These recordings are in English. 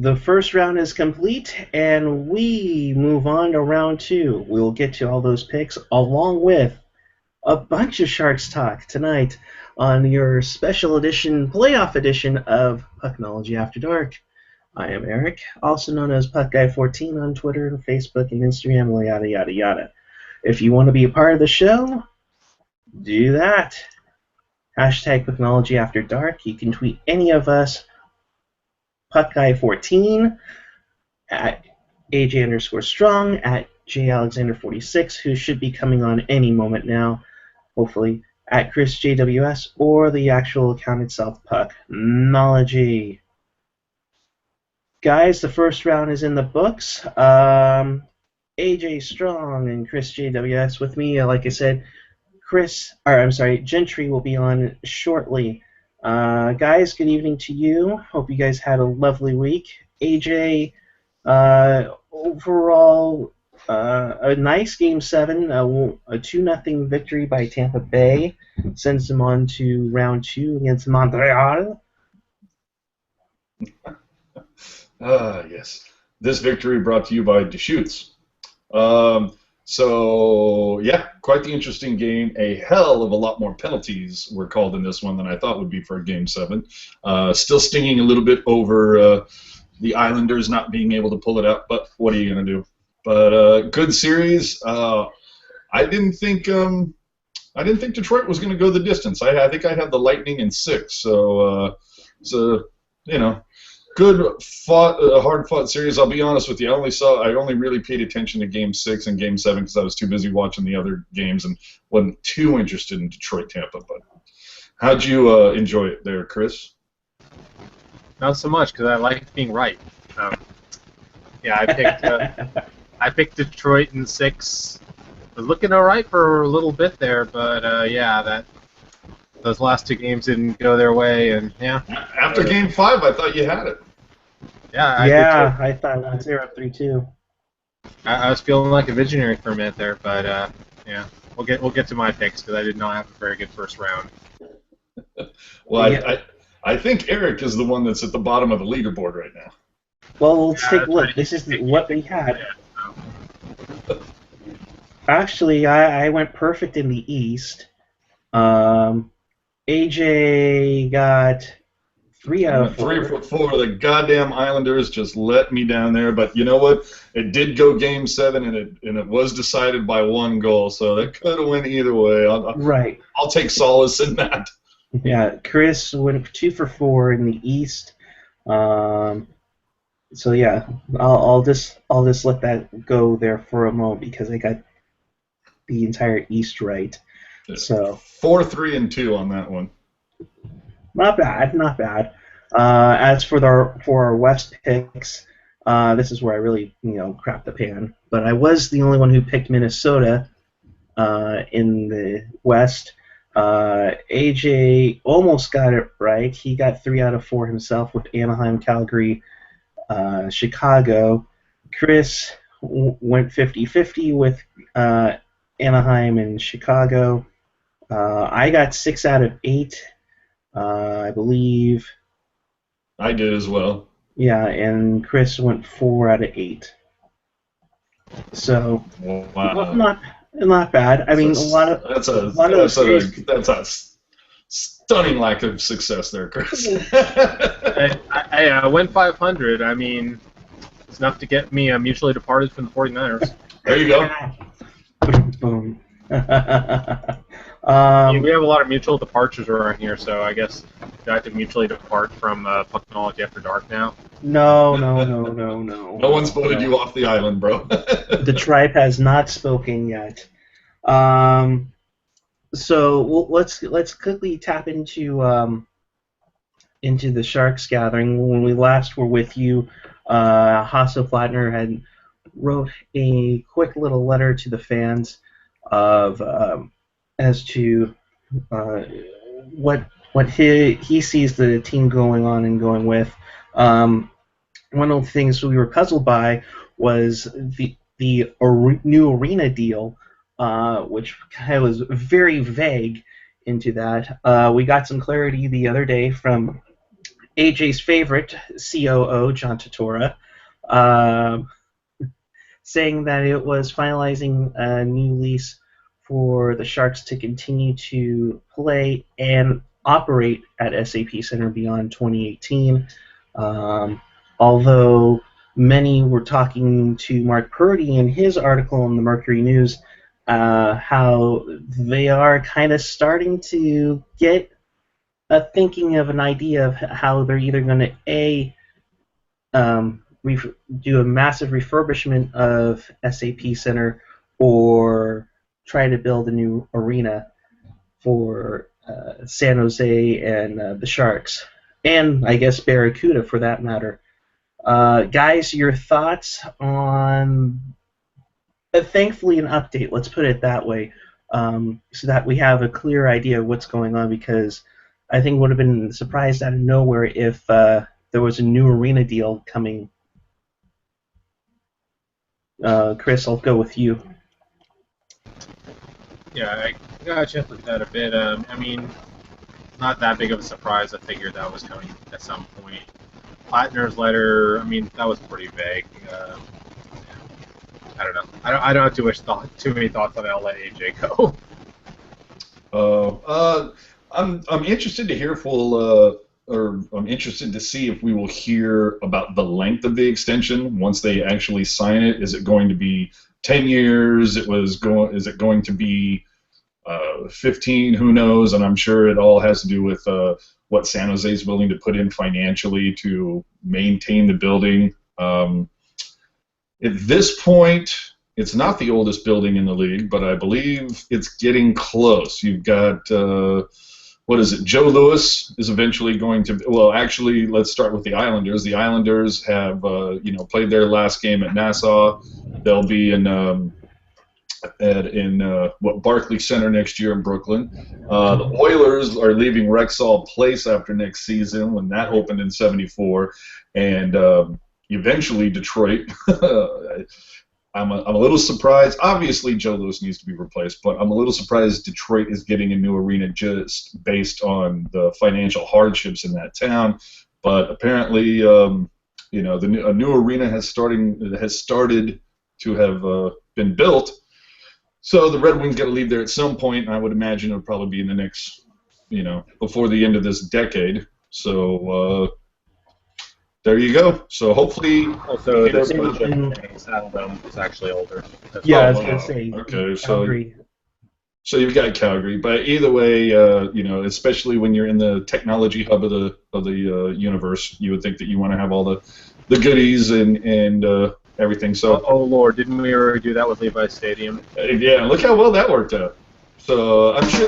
The first round is complete, and we move on to round two. We'll get to all those picks along with a bunch of Sharks talk tonight on your special edition, playoff edition of Pucknology After Dark. I am Eric, also known as PuckGuy14 on Twitter and Facebook and Instagram, yada yada yada. If you want to be a part of the show, do that. Hashtag Pucknology After Dark. You can tweet any of us, PuckGuy14, at AJ_Strong, at JAlexander46, who should be coming on any moment now, hopefully, at ChrisJWS, or the actual account itself, Pucknology. Guys, the first round is in the books. AJ Strong and Chris JWS with me. Like I said, Gentry will be on shortly. Guys, good evening to you. Hope you guys had a lovely week. AJ, overall, a nice Game 7, a 2-0 victory by Tampa Bay, sends them on to round 2 against Montreal. Yes. This victory brought to you by Deschutes. So, yeah, quite the interesting game. A hell of a lot more penalties were called in this one than I thought would be for a Game 7. Still stinging a little bit over the Islanders not being able to pull it out, but what are you going to do? But good series. I didn't think Detroit was going to go the distance. I think I had the Lightning in 6. So, you know, good hard-fought series. I'll be honest with you. I only really paid attention to Game 6 and Game 7 because I was too busy watching the other games and wasn't too interested in Detroit-Tampa. But how'd you enjoy it there, Chris? Not so much because I like being right. I picked Detroit in 6. Was looking all right for a little bit there, but those last 2 games didn't go their way, and yeah. After Game 5, I thought you had it. Yeah, I thought once they were up 3-2. I was feeling like a visionary for a minute there, but yeah, we'll get to my picks because I did not have a very good first round. Well, yeah. I think Eric is the one that's at the bottom of the leaderboard right now. Well, let's take a look. This is what we had. Actually, I went perfect in the East. AJ got 3 out of 4. 3 for 4. The goddamn Islanders just let me down there. But you know what? It did go Game 7, and it was decided by 1 goal. So that could have went either way. Right. I'll take solace in that. Yeah, Chris went 2 for 4 in the East. So yeah, I'll just let that go there for a moment because I got the entire East right. So 4, 3, and 2 on that one. Not bad, not bad. As for our West picks, this is where I really crap the pan. But I was the only one who picked Minnesota in the West. AJ almost got it right. He got 3 out of 4 himself with Anaheim, Calgary, Chicago. Chris went 50-50 with Anaheim and Chicago. I got 6 out of 8, I believe. I did as well. Yeah, and Chris went 4 out of 8. So, wow. Not bad. I mean, that's a stunning lack of success there, Chris. I went 500. I mean, it's enough to get me mutually departed from the 49ers. There you go. Boom. We have a lot of mutual departures around here, so I guess I have to mutually depart from Pucknology After Dark now. No. No one's voted you off the island, bro. The tribe has not spoken yet. So let's quickly tap into the Sharks gathering. When we last were with you, Hasso Plattner had wrote a quick little letter to the fans of as to what he sees the team going on and going with. One of the things we were puzzled by was the new arena deal, which kind of was very vague into that. We got some clarity the other day from AJ's favorite COO, John Totora, um, saying that it was finalizing a new lease for the Sharks to continue to play and operate at SAP Center beyond 2018. Although many were talking to Mark Purdy in his article in the Mercury News, how they are kind of starting to get a thinking of an idea of how they're either going to do a massive refurbishment of SAP Center or try to build a new arena for San Jose and the Sharks, and I guess Barracuda for that matter. Guys, your thoughts on thankfully an update, let's put it that way, so that we have a clear idea of what's going on, because I think it would have been surprised out of nowhere if there was a new arena deal coming. Chris, I'll go with you. Yeah, I gotta check with that a bit. I mean, not that big of a surprise. I figured that was coming at some point. Plattner's letter, I mean, that was pretty vague. I don't know. I don't have too many thoughts on it. I'll let AJ go. I'm interested to hear I'm interested to see if we will hear about the length of the extension once they actually sign it. Is it going to be 10 years? Is it going to be 15? Who knows? And I'm sure it all has to do with what San Jose is willing to put in financially to maintain the building. At this point, it's not the oldest building in the league, but I believe it's getting close. You've got what is it? Joe Louis is eventually going to. Well, actually, let's start with the Islanders. The Islanders have played their last game at Nassau. They'll be in Barclays Center next year in Brooklyn. The Oilers are leaving Rexall Place after next season when that opened in '74, and eventually Detroit. I'm a little surprised. Obviously, Joe Louis needs to be replaced, but I'm a little surprised Detroit is getting a new arena just based on the financial hardships in that town. But apparently, a new arena has started to have been built. So the Red Wings got to leave there at some point, and I would imagine it'll probably be in the next, before the end of this decade. So there you go. So hopefully, also the Saddledome is actually older. Yeah, I was gonna say. Okay, Calgary. So you've got Calgary, but either way, especially when you're in the technology hub of the universe, you would think that you want to have all the goodies and everything. So oh Lord, didn't we already do that with Levi's Stadium? Yeah, look how well that worked out. So I'm sure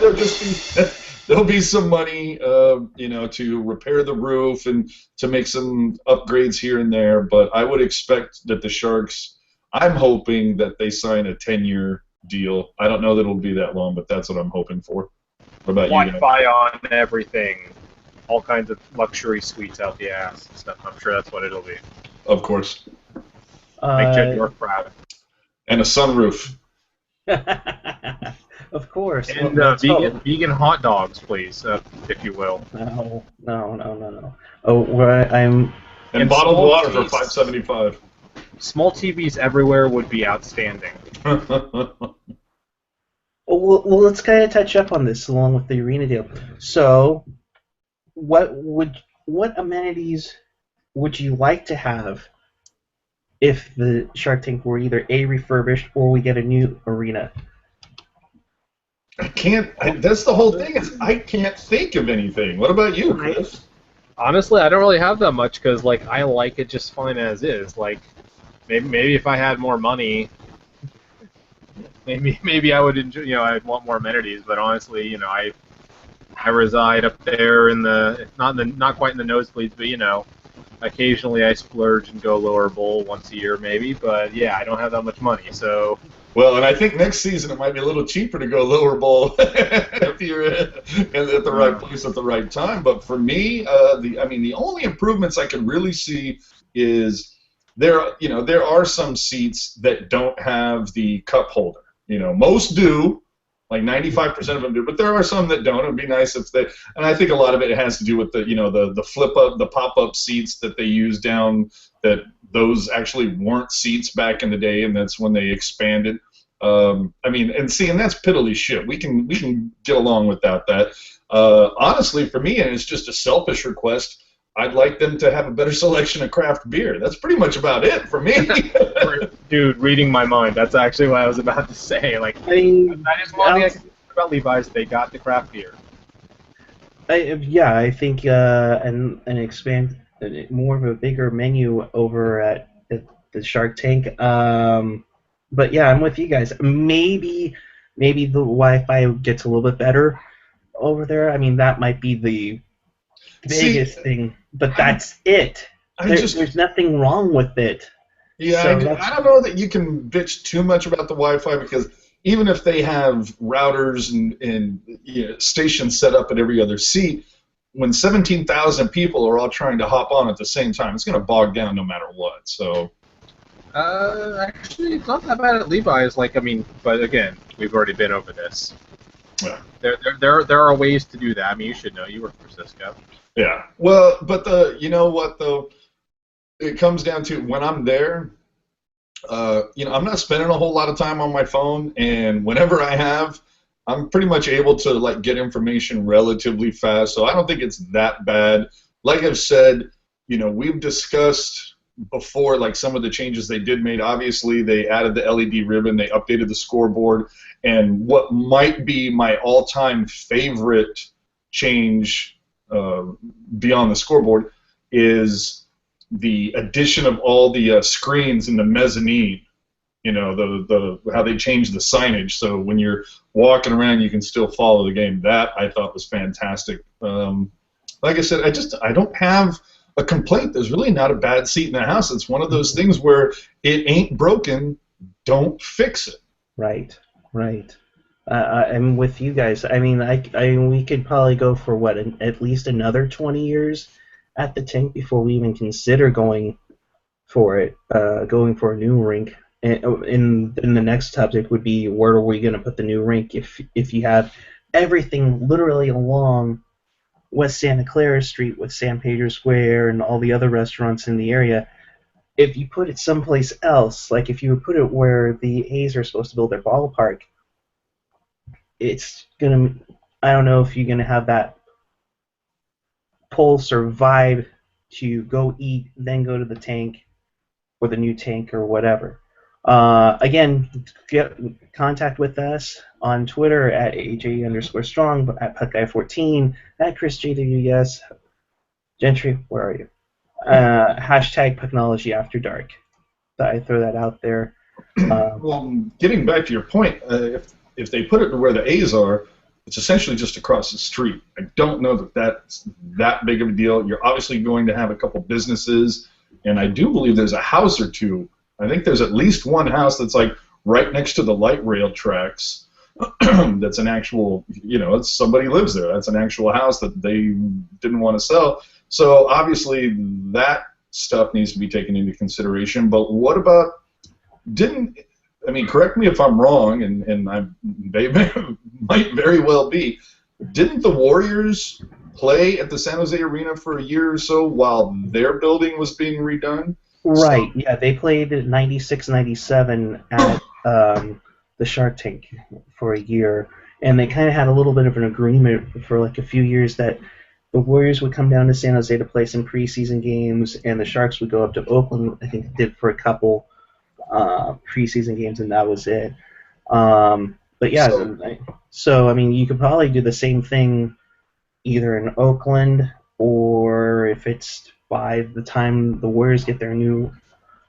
there'll be some money, to repair the roof and to make some upgrades here and there. But I would expect that the Sharks. I'm hoping that they sign a 10-year deal. I don't know that it'll be that long, but that's what I'm hoping for. What about you? Wi-Fi on everything, all kinds of luxury suites out the ass and stuff. I'm sure that's what it'll be. Of course. Make Jed York proud. And a sunroof. Of course. And vegan hot dogs, please, if you will. No. Oh, I'm. And bottled water for $5.75. Small TVs everywhere would be outstanding. Well, let's kind of touch up on this along with the arena deal. So, what amenities would you like to have if the Shark Tank were either refurbished or we get a new arena? That's the whole thing. I can't think of anything. What about you, Chris? Honestly, I don't really have that much because, I like it just fine as is. Maybe if I had more money, maybe I would enjoy. I'd want more amenities. But honestly, I reside up there in not quite in the nosebleeds, but occasionally I splurge and go lower bowl once a year, maybe. But yeah, I don't have that much money, so. Well, and I think next season it might be a little cheaper to go lower bowl if you're at the right place at the right time. But for me, the only improvements I can really see is there are some seats that don't have the cup holder. Most do, Like 95% of them do, but there are some that don't. It'd be nice if they. And I think a lot of it has to do with the flip up, the pop up seats that they use down. That those actually weren't seats back in the day, and that's when they expanded. I mean, and that's piddly shit. We can get along without that. Honestly, for me, and it's just a selfish request, I'd like them to have a better selection of craft beer. That's pretty much about it for me. Dude, reading my mind. That's actually what I was about to say. Like, I mean, that is one thing I can say about Levi's. They got the craft beer. I think an expand more of a bigger menu over at the Shark Tank. But yeah, I'm with you guys. Maybe the Wi-Fi gets a little bit better over there. I mean, that might be the biggest thing, but that's it. There's nothing wrong with it. Yeah, So I don't know that you can bitch too much about the Wi-Fi, because even if they have routers and stations set up at every other seat, when 17,000 people are all trying to hop on at the same time, it's going to bog down no matter what. So. Actually, it's not that bad at Levi's. Like, I mean, but again, we've already been over this. Yeah. There are ways to do that. I mean, you should know. You work for Cisco. Yeah. Well, but you know what though? It comes down to when I'm there. I'm not spending a whole lot of time on my phone, and whenever I have, I'm pretty much able to like get information relatively fast. So I don't think it's that bad. Like I've said, we've discussed before, like some of the changes they did made. Obviously, they added the LED ribbon, they updated the scoreboard, and what might be my all-time favorite change beyond the scoreboard is the addition of all the screens in the mezzanine. The how they changed the signage, so when you're walking around, you can still follow the game. That I thought was fantastic. Like I said, I don't have a complaint. There's really not a bad seat in the house. It's one of those things where it ain't broken, don't fix it. Right. I'm with you guys. I mean, we could probably go for at least another 20 years at the tank before we even consider going for a new rink. And the next subject would be, where are we going to put the new rink if you have everything literally along West Santa Clara Street with San Pedro Square and all the other restaurants in the area. If you put it someplace else, like if you put it where the A's are supposed to build their ballpark, it's gonna. I don't know if you're gonna have that pulse or vibe to go eat, then go to the tank or the new tank or whatever. Again, get contact with us on Twitter at AJ_strong, at PuckGuy14, at ChrisJWS. Gentry, where are you? Hashtag Pucknology After Dark. I throw that out there. Well, getting back to your point, if they put it to where the A's are, it's essentially just across the street. I don't know that that's that big of a deal. You're obviously going to have a couple businesses, and I do believe there's a house or two. I think there's at least one house that's like right next to the light rail tracks. That's an actual, it's somebody lives there. That's an actual house that they didn't want to sell. So obviously that stuff needs to be taken into consideration. But what about, correct me if I'm wrong, and they might very well be, didn't the Warriors play at the San Jose Arena for a year or so while their building was being redone? Right, yeah, they played 96-97 at the Shark Tank for a year, and they kind of had a little bit of an agreement for like a few years that the Warriors would come down to San Jose to play some preseason games, and the Sharks would go up to Oakland. I think they did for a couple preseason games, and that was it. But yeah, so I mean, you could probably do the same thing either in Oakland, or if it's by the time the Warriors get their new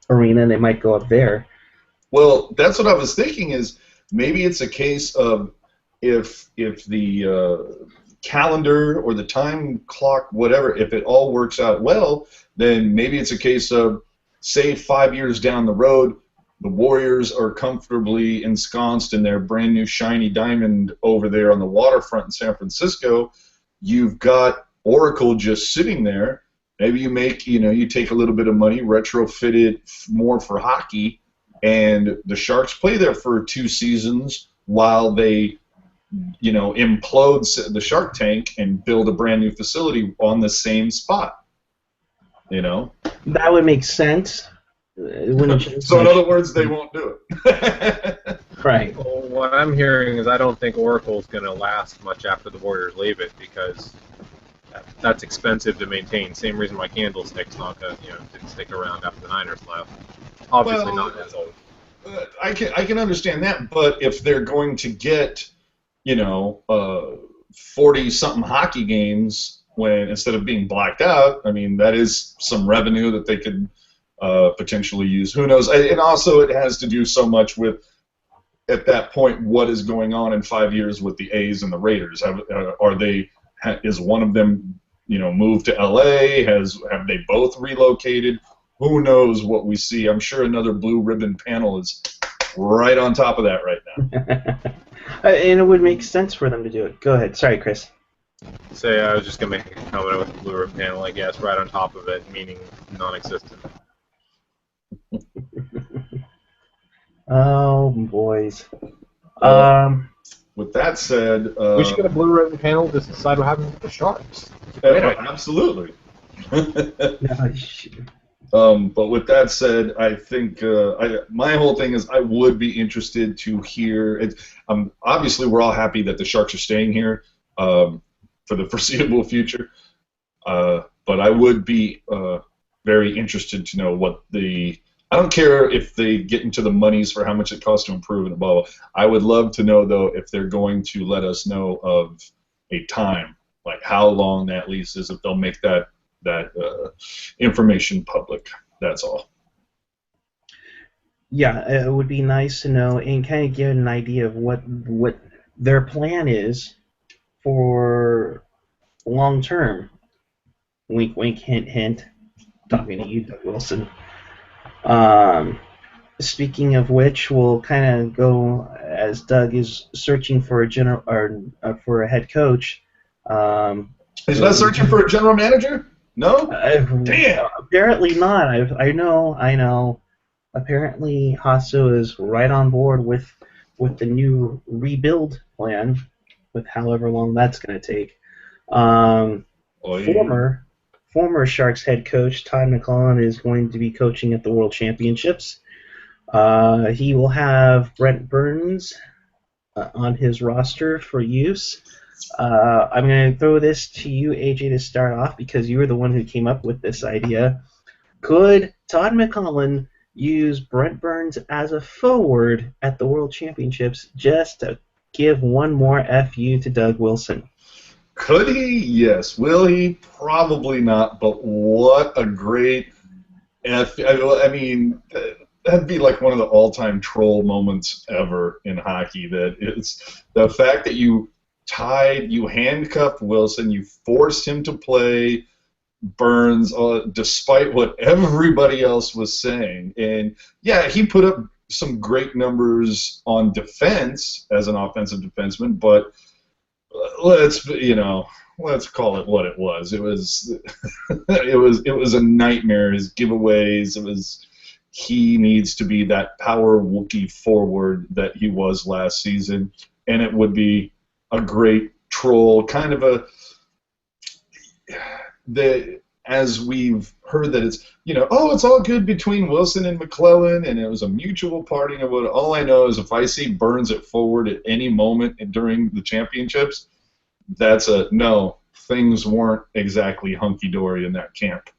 arena, they might go up there. Well, that's what I was thinking, is maybe it's a case of if the calendar or the time clock, whatever, if it all works out well, then maybe it's a case of, say, 5 years down the road, the Warriors are comfortably ensconced in their brand new shiny diamond over there on the waterfront in San Francisco. You've got Oracle just sitting there. Maybe you take a little bit of money, retrofit it more for hockey, and the Sharks play there for 2 seasons while they implodes the Shark Tank and build a brand new facility on the same spot. That would make sense. It wouldn't change So in much. other words, they won't do it. Right. Well, what I'm hearing is I don't think Oracle's going to last much after the Warriors leave it because that's expensive to maintain. Same reason why Candlestick's not going to, didn't stick around after the Niners left. Obviously Well, not as old. I can understand that, but if they're going to get 40-something hockey games when instead of being blacked out, I mean that is some revenue that they could potentially use. Who knows? And also it has to do so much with at that point what is going on in 5 years with the A's and the Raiders. Is one of them moved to LA? Have they both relocated? Who knows what we see? I'm sure another blue ribbon panel is right on top of that right now. And it would make sense for them to do it. Go ahead. Sorry, Chris. Say I was just going to make a comment with the blue ribbon panel, I guess, right on top of it, meaning non-existent. Oh, boys. With that said, We should get a blue ribbon panel to decide what happens with the Sharks. absolutely. But with that said, I think my whole thing is I would be interested to hear it. Obviously, we're all happy that the Sharks are staying here for the foreseeable future. But I would be very interested to know what I don't care if they get into the monies for how much it costs to improve and blah, blah. I would love to know, though, if they're going to let us know of a time, like how long that lease is, if they'll make that information public. That's all. Yeah, it would be nice to know and kind of get an idea of what their plan is for long term. Wink, wink, hint, hint. Talking to you, Doug Wilson. Speaking of which, we'll kind of go as Doug is searching for a head coach. He's not searching for a general manager? No? Damn! Apparently not. I know. Apparently, Hasso is right on board with the new rebuild plan, with however long that's going to take. Former Sharks head coach Todd McClellan is going to be coaching at the World Championships. He will have Brent Burns on his roster for use. I'm going to throw this to you, AJ, to start off because you were the one who came up with this idea. Could Todd McClellan use Brent Burns as a forward at the World Championships just to give one more FU to Doug Wilson? Could he? Yes. Will he? Probably not. But what a great I mean, that'd be like one of the all-time troll moments ever in hockey. That it's the fact that you handcuffed Wilson, you forced him to play Burns, despite what everybody else was saying. And yeah, he put up some great numbers on defense as an offensive defenseman, but let's call it what it was. It was it was a nightmare. His giveaways. He needs to be that power Wookiee forward that he was last season, and it would be a great troll kind of as we've heard that it's it's all good between Wilson and McClellan, and it was a mutual parting of what. All I know is if I see Burns at forward at any moment during the championships, that's a no. Things weren't exactly hunky-dory in that camp.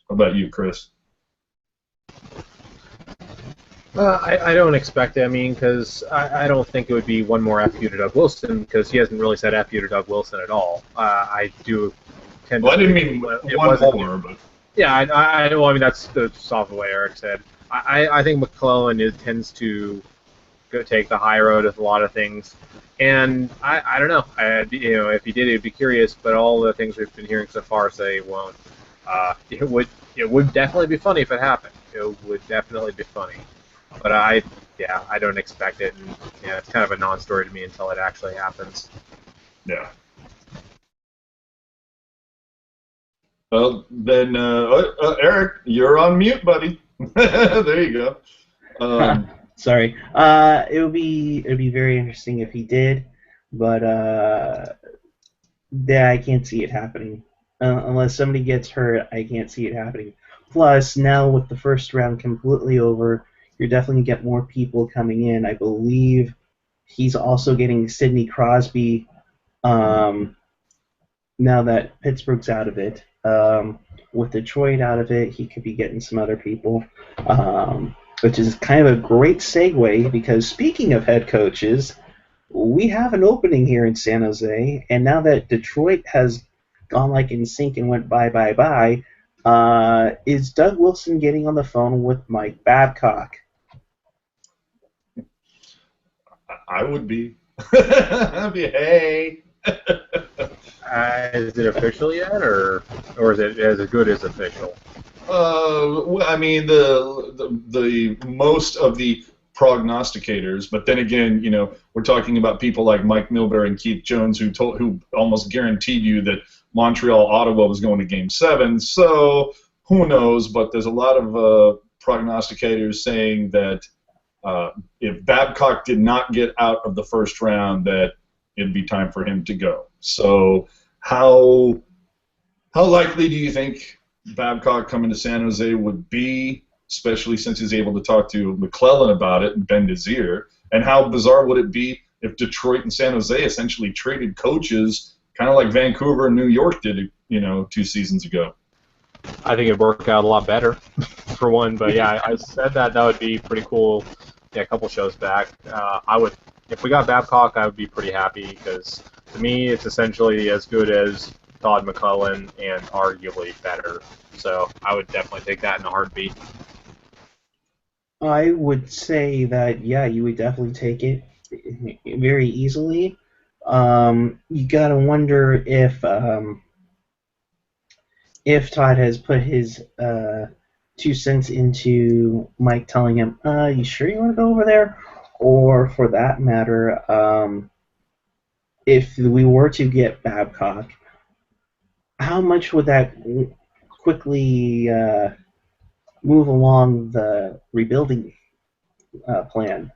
How about you, Chris? I don't expect it. I mean, because I don't think it would be one more FU to Doug Wilson because he hasn't really said FU to Doug Wilson at all. I do tend to. Well, I didn't mean one more, but. Yeah, I mean that's off of what Eric said. I think McClellan tends to take the high road with a lot of things, and I don't know. If he did, it'd be curious. But all the things we've been hearing so far say it won't. It would definitely be funny if it happened. It would definitely be funny. But I don't expect it, and it's kind of a non-story to me until it actually happens. Yeah. Well, then, Eric, you're on mute, buddy. There you go. Sorry. It would be very interesting if he did, but yeah, I can't see it happening. Unless somebody gets hurt, I can't see it happening. Plus, now with the first round completely over, you're definitely going to get more people coming in. I believe he's also getting Sidney Crosby um, now that Pittsburgh's out of it. With Detroit out of it, he could be getting some other people, which is kind of a great segue because speaking of head coaches, we have an opening here in San Jose, and now that Detroit has gone like in sync and went bye bye bye, is Doug Wilson getting on the phone with Mike Babcock? I would be. I'd be, hey. Is it official yet, or is it as good as official? I mean, the most of the prognosticators, but then again, we're talking about people like Mike Milbury and Keith Jones who almost guaranteed you that Montreal Ottawa was going to Game 7. So who knows? But there's a lot of prognosticators saying that if Babcock did not get out of the first round, that it'd be time for him to go. So how likely do you think Babcock coming to San Jose would be, especially since he's able to talk to McClellan about it and bend his ear? And how bizarre would it be if Detroit and San Jose essentially traded coaches, kind of like Vancouver and New York did, 2 seasons ago? I think it'd work out a lot better, for one. But yeah, I said that would be pretty cool. Yeah, a couple shows back, if we got Babcock, I would be pretty happy because to me, it's essentially as good as Todd McClellan and arguably better. So I would definitely take that in a heartbeat. I would say that, yeah, you would definitely take it very easily. You gotta wonder if Todd has put his 2 cents into Mike telling him, you sure you want to go over there? Or for that matter, if we were to get Babcock, how much would that quickly move along the rebuilding plan?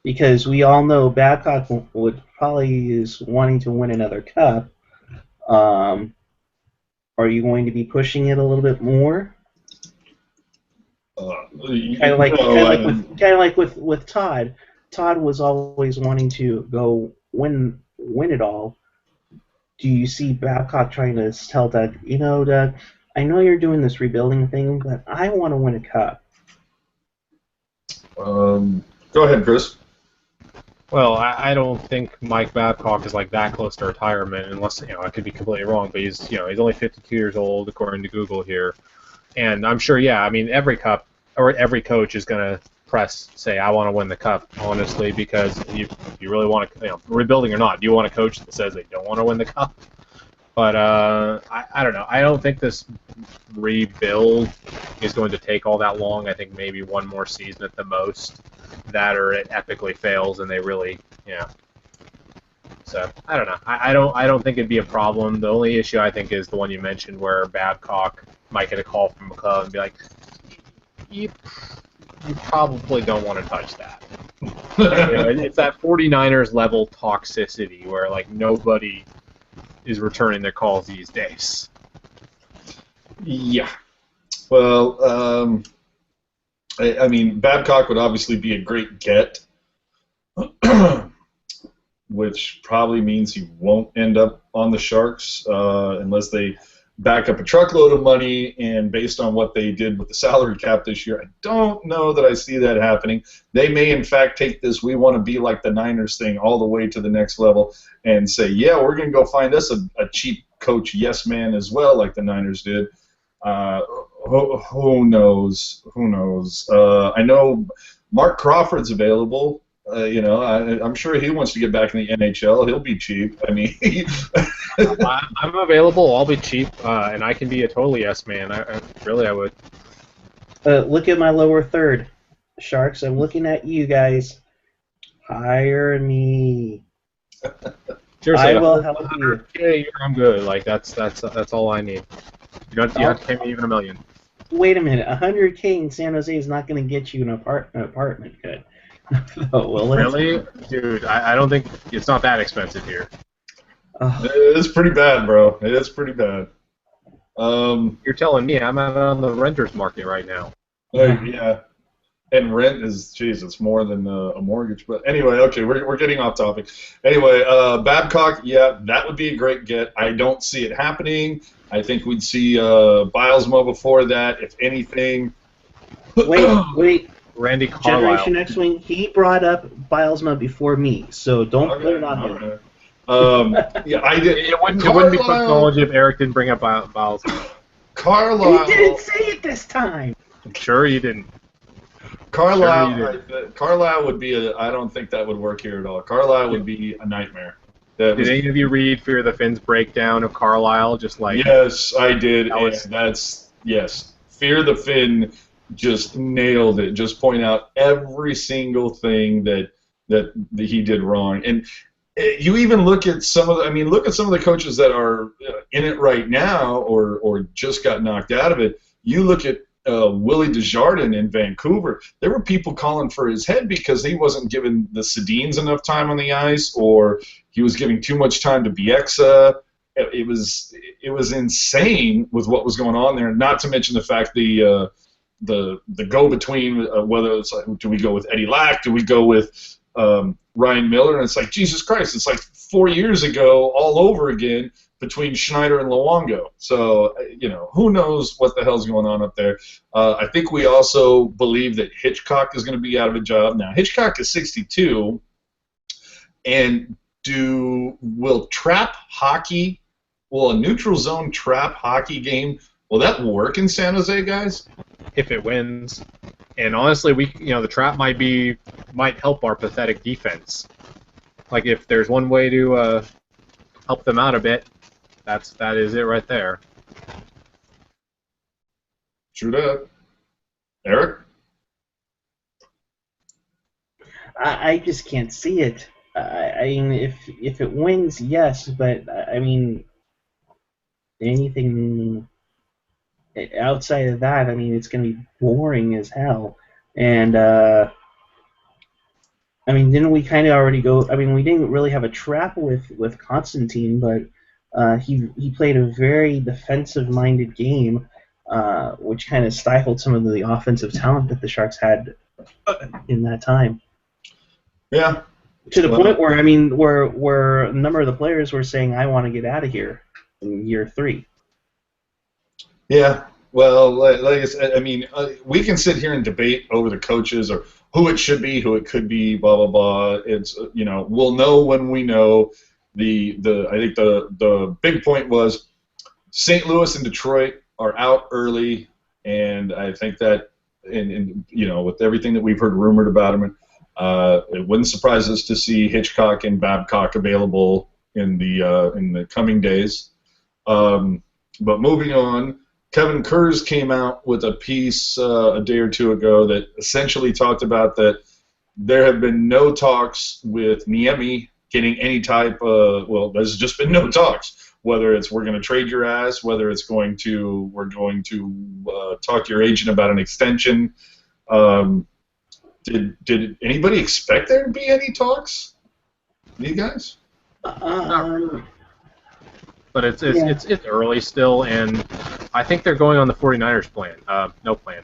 Because we all know Babcock would probably is wanting to win another cup. Are you going to be pushing it a little bit more? Kind of like with Todd. Todd was always wanting to go win it all. Do you see Babcock trying to tell Doug, Doug, I know you're doing this rebuilding thing, but I want to win a cup? Go ahead, Chris. Well, I don't think Mike Babcock is like that close to retirement, unless I could be completely wrong. But he's only 52 years old according to Google here, and I'm sure. Yeah, I mean every coach is gonna say I want to win the cup, honestly, because you really want to, rebuilding or not, do you want a coach that says they don't want to win the cup? But I don't know. I don't think this rebuild is going to take all that long. I think maybe one more season at the most. That or it epically fails and they really, So I don't know. I don't think it'd be a problem. The only issue I think is the one you mentioned, where Babcock might get a call from McClellan and be like, you probably don't want to touch that. It's that 49ers level toxicity where like nobody is returning their calls these days. Yeah. Well, I mean, Babcock would obviously be a great get, which probably means he won't end up on the Sharks unless they back up a truckload of money, and based on what they did with the salary cap this year, I don't know that I see that happening. They may, in fact, take this "we want to be like the Niners" thing all the way to the next level and say, yeah, we're going to go find us a cheap coach yes man as well, like the Niners did. Who knows? Who knows? I know Mark Crawford's available. I'm sure he wants to get back in the NHL. He'll be cheap. I mean, I'm available. I'll be cheap, and I can be a totally yes man. I would. Look at my lower third, Sharks. I'm looking at you guys. Hire me. Seriously, I will help you. Yeah, I'm good. Like that's all I need. You have to pay me even $1 million. Wait a minute. $100K in San Jose is not going to get you an apartment, good. Oh, will it? Really? Dude, I don't think it's not that expensive here. Oh, It's pretty bad, bro. It's pretty bad. Um, You're telling me I'm out on the renter's market right now. yeah. yeah. And rent is, geez, it's more than a mortgage. But anyway, okay, we're getting off topic. Anyway, Babcock, yeah, that would be a great get. I don't see it happening. I think we'd see Bilesma before that, if anything. Wait. Randy Generation Carlisle. X-Wing, he brought up Bilesma before me, so don't put it Okay, on all him. right. Yeah, I did. It wouldn't be Carlisle. Pucknology if Eric didn't bring up Biles. He didn't Carlisle. say it this time. Sure you didn't. Carlisle. Sure you Carlisle would be a. I don't think that would work here at all. Carlisle would be a nightmare. That Did was. any of you read Fear the Finn's breakdown of Carlisle? Just like Yes, I did. That was- And that's yes. Fear the Finn just nailed it. Just point out every single thing that he did wrong. And you even look at some of the, I mean, look at some of the coaches that are in it right now or just got knocked out of it. You look at Willie Desjardins in Vancouver. There were people calling for his head because he wasn't giving the Sedins enough time on the ice, or he was giving too much time to Bieksa. It was insane with what was going on there. Not to mention the fact the go between whether it's like, do we go with Eddie Lack, do we go with Ryan Miller, and it's like Jesus Christ, it's like 4 years ago all over again between Schneider and Luongo. So who knows what the hell's going on up there. I think we also believe that Hitchcock is going to be out of a job now. Hitchcock is 62, and will trap hockey? Will a neutral zone trap hockey game? Will that work in San Jose, guys? if it wins. And honestly, the trap might help our pathetic defense. Like if there's one way to help them out a bit, that is it right there. True that. Eric? I just can't see it. I mean, if it wins, yes, but I mean, anything outside of that, I mean, it's going to be boring as hell. And I mean, didn't we kind of already go? I mean, we didn't really have a trap with Constantine, but he played a very defensive-minded game, which kind of stifled some of the offensive talent that the Sharks had in that time. Yeah. To the point where, I mean, where a number of the players were saying, "I want to get out of here" in year 3. Yeah. Well, like I said, I mean, we can sit here and debate over the coaches or who it should be, who it could be, blah blah blah. It's we'll know when we know. I think the big point was St. Louis and Detroit are out early, and I think that and with everything that we've heard rumored about them, it wouldn't surprise us to see Hitchcock and Babcock available in the coming days. But moving on, Kevin Kurz came out with a piece a day or two ago that essentially talked about that there have been no talks with Niemi getting any type of, well, there's just been no talks. Whether it's we're going to trade your ass, whether it's we're going to talk to your agent about an extension. Did anybody expect there to be any talks? You guys? But it's early still, and I think they're going on the 49ers plan. No plan.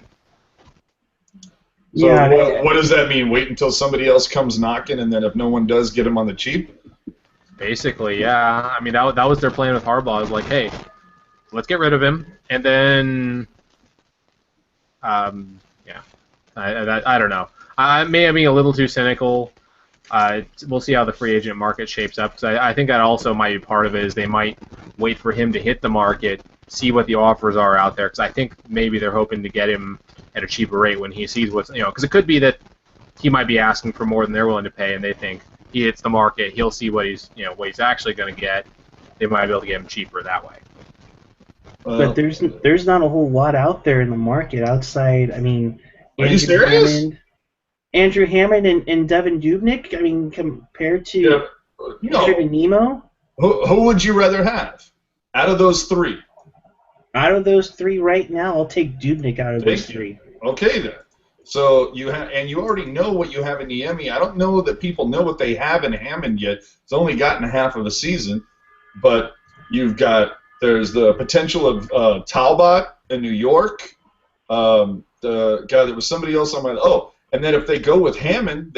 So Yeah. what does that mean? Wait until somebody else comes knocking, and then if no one does, get them on the cheap? Basically, yeah. I mean, that was their plan with Harbaugh. It was like, hey, let's get rid of him, and then, yeah. I don't know. I may be a little too cynical. We'll see how the free agent market shapes up, because I think that also might be part of it, is they might wait for him to hit the market, see what the offers are out there, because I think maybe they're hoping to get him at a cheaper rate when he sees what's, because it could be that he might be asking for more than they're willing to pay, and they think he hits the market, he'll see what he's actually going to get. They might be able to get him cheaper that way. But there's not a whole lot out there in the market outside. I mean, Are you serious? Andrew Hammond and Devin Dubnyk. I mean, compared to Nemo. Who would you rather have out of those three? Out of those three right now, I'll take Dubnyk out of those three. Okay then. So you already know what you have in Niemi. I don't know that people know what they have in Hammond yet. It's only gotten half of a season, but there's the potential of Talbot in New York. The guy that was somebody else on my and then if they go with Hammond,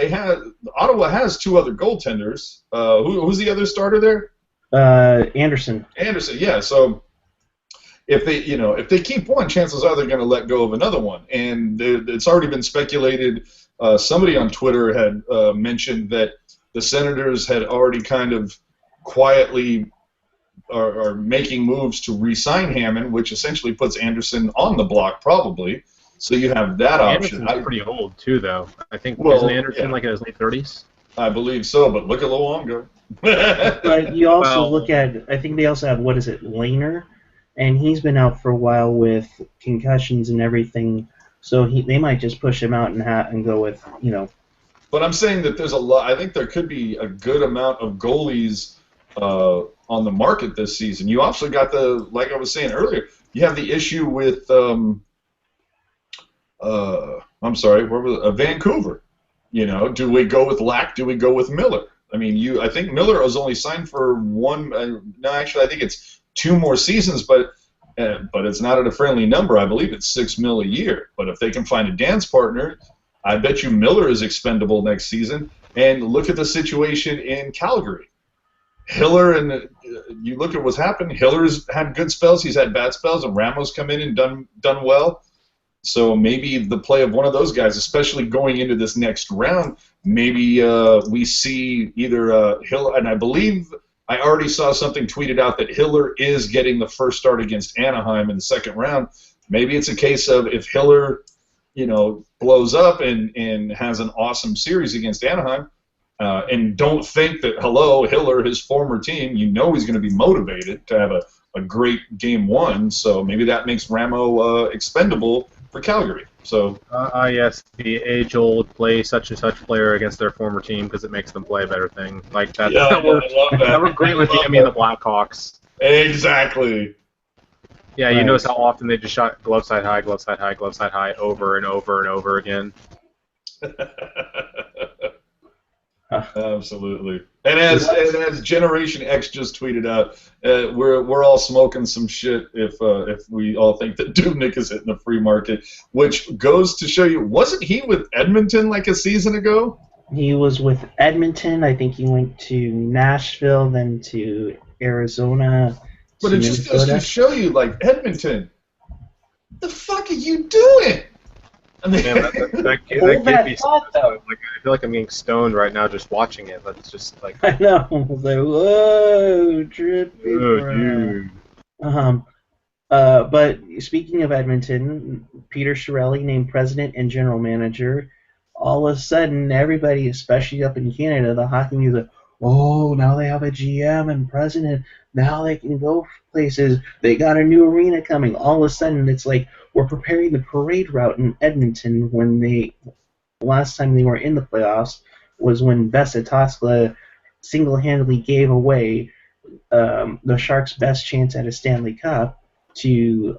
Ottawa has two other goaltenders. Who's the other starter there? Anderson. Anderson, yeah. So if they keep one, chances are they're going to let go of another one. And it's already been speculated. Somebody on Twitter had mentioned that the Senators had already kind of quietly are making moves to re-sign Hammond, which essentially puts Anderson on the block, probably. So you have that option. Anderson's pretty old too, though. I think isn't Anderson like in his late 30s? I believe so, but look at Luongo. But you also look at, I think they also have, what is it, Lehner? And he's been out for a while with concussions and everything, so they might just push him out and go with, But I'm saying that there's a lot. I think there could be a good amount of goalies on the market this season. You also got like I was saying earlier, you have the issue with Vancouver. Do we go with Lack? Do we go with Miller? I mean, I think Miller was only signed for one. No, actually, I think it's 2 more seasons, but it's not at a friendly number. I believe it's $6 million a year. But if they can find a dance partner, I bet you Miller is expendable next season. And look at the situation in Calgary. Hiller, and you look at what's happened. Hiller's had good spells. He's had bad spells, and Ramos come in and done well. So maybe the play of one of those guys, especially going into this next round, maybe we see either Hiller, and I believe I already saw something tweeted out that Hiller is getting the first start against Anaheim in the second round. Maybe it's a case of if Hiller, blows up and has an awesome series against Anaheim, and don't think that, Hiller, his former team, he's going to be motivated to have a great game one, so maybe that makes Ramo expendable for Calgary. So yes, the age-old play such and such player against their former team because it makes them play a better thing. Like that. Yeah, I love that. That worked great with Niemi and the Blackhawks. Exactly. Yeah, you notice how often they just shot glove side high, glove side high, glove side high over and over and over again. Absolutely. And as Generation X just tweeted out, we're all smoking some shit if we all think that Dubnyk is hitting the free market, which goes to show you, wasn't he with Edmonton like a season ago? He was with Edmonton. I think he went to Nashville, then to Arizona. But it just goes to show you, like, Edmonton, the fuck are you doing? I mean, that can't be thought, though. Like, I feel like I'm getting stoned right now just watching it. That's just like I know. I was like, whoa, trippy. Oh, dude. But speaking of Edmonton, Peter Chiarelli named president and general manager. All of a sudden, everybody, especially up in Canada, the hockey news, like, oh, now they have a GM and president. Now they can go places. They got a new arena coming. All of a sudden, it's like we're preparing the parade route in Edmonton when last time they were in the playoffs was when Vesa Toskala single-handedly gave away the Sharks' best chance at a Stanley Cup to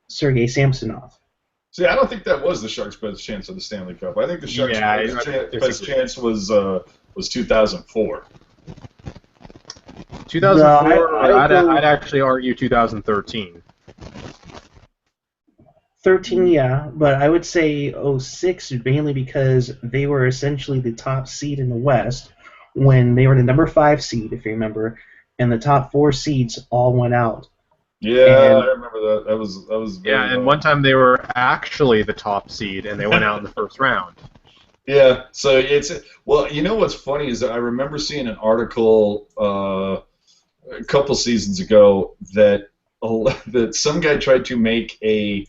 Sergei Samsonov. See, I don't think that was the Sharks' best chance of the Stanley Cup. I think the Sharks' best chance was 2004. 2004, no, I'd actually argue 2013. 13, yeah, but I would say 06 mainly because they were essentially the top seed in the West when they were the number 5 seed, if you remember, and the top 4 seeds all went out. Yeah, I remember that. That was yeah, and one time they were actually the top seed and they went out in the first round. Yeah, so well, you know what's funny is that I remember seeing an article a couple seasons ago that some guy tried to make a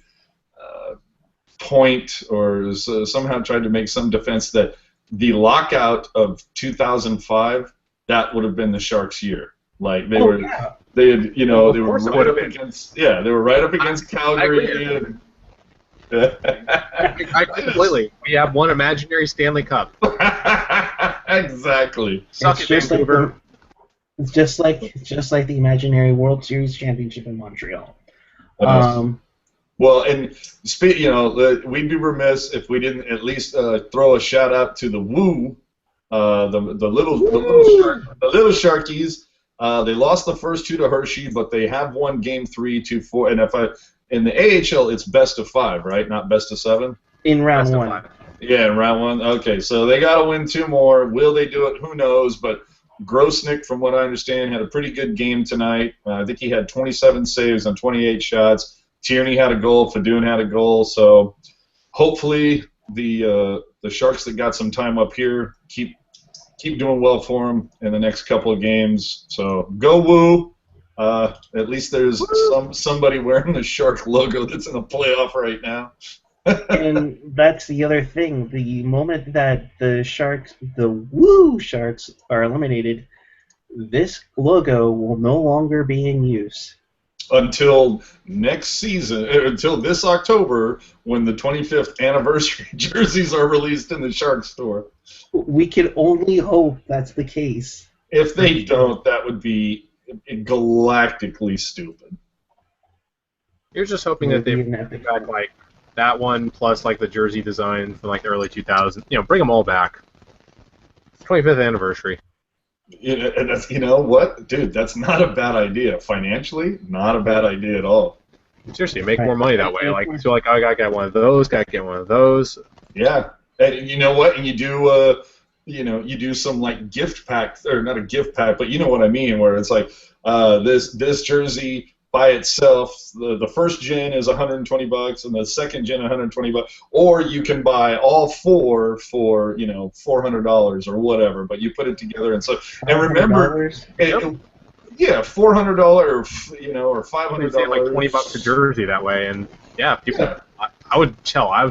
point or somehow tried to make some defense that the lockout of 2005, that would have been the Sharks' year. Like they were right up against Calgary. I completely. We have one imaginary Stanley Cup. Exactly. Suck it, Vancouver. It's just like the imaginary World Series championship in Montreal. Well, and we'd be remiss if we didn't at least throw a shout out to the Woo, the little Sharkies. They lost the first two to Hershey, but they have won game 3, 2, 4, and in the AHL it's best of 5, right? Not best of 7. In round Best of 1. 5. Yeah, in round 1. Okay, so they got to win 2 more. Will they do it? Who knows? But Grosnick, from what I understand, had a pretty good game tonight. I think he had 27 saves on 28 shots. Tierney had a goal. Fadoon had a goal. So hopefully the Sharks that got some time up here keep doing well for them in the next couple of games. So go Woo! At least there's somebody wearing the Shark logo that's in the playoff right now. And that's the other thing. The moment that the Woo Sharks are eliminated, this logo will no longer be in use. Until next season, until this October, when the 25th anniversary jerseys are released in the Shark store. We can only hope that's the case. If they don't, that would be galactically stupid. You're just hoping that they got like that one plus like the jersey design from like the early 2000s. Bring them all back. 25th anniversary. And that's, you know what, dude? That's not a bad idea. Financially, not a bad idea at all. Seriously, make more money that way. Like, so, like, I gotta get one of those. Gotta get one of those. Yeah, and you know what? And you do, you do some like gift pack, or not a gift pack, but you know what I mean, where it's like this jersey by itself, the first gen is $120, and the second gen $120, or you can buy all 4 for $400 or whatever. But you put it together, and remember, yeah, $400 or $500. Like $20 a jersey that way, and yeah, people. Yeah. I would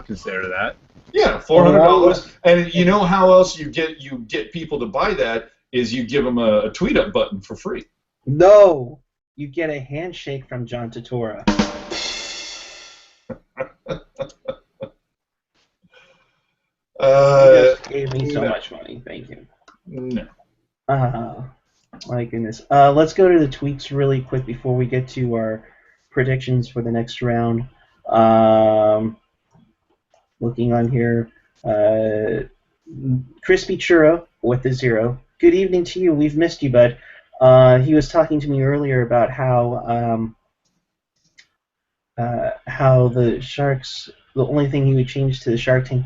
consider that. Yeah, $400, and you know how else you get people to buy that is you give them a tweet up button for free. No. You get a handshake from John Turturro. You just gave me so much money. Thank you. No. My goodness. Let's go to the tweets really quick before we get to our predictions for the next round. Looking on here. Crispy Churro with the 0. Good evening to you. We've missed you, bud. He was talking to me earlier about how the Sharks, the only thing he would change to the Shark Tank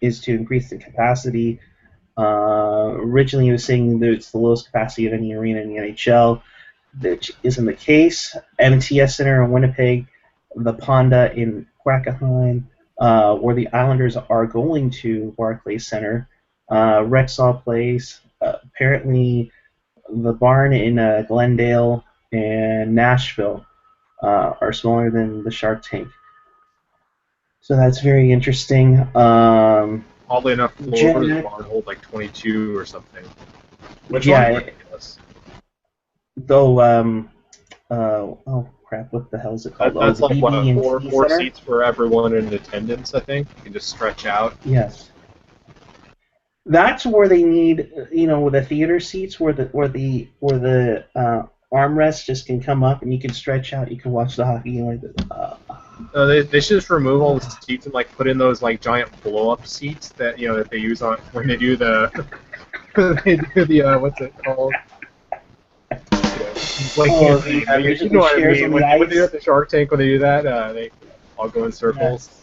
is to increase the capacity. Originally, he was saying that it's the lowest capacity of any arena in the NHL, which isn't the case. MTS Center in Winnipeg, the Ponda in Quackenheim, where the Islanders are going to Barclays Center, Rexall Place, apparently the barn in Glendale and Nashville are smaller than the Shark Tank. So that's very interesting. Oddly enough, Florida's barn holds like 22 or something. Which one? Though, oh crap, what the hell is it called? That's like what, four seats for everyone in attendance, I think. You can just stretch out. Yes. That's where they need, the theater seats where the armrests just can come up and you can stretch out. You can watch the hockey game like this. They should just remove all the seats and like put in those like giant blow-up seats that that they use on when they do the what's it called? Like you know what I mean? When they do at the Shark Tank, when they do that, they all go in circles. Yes.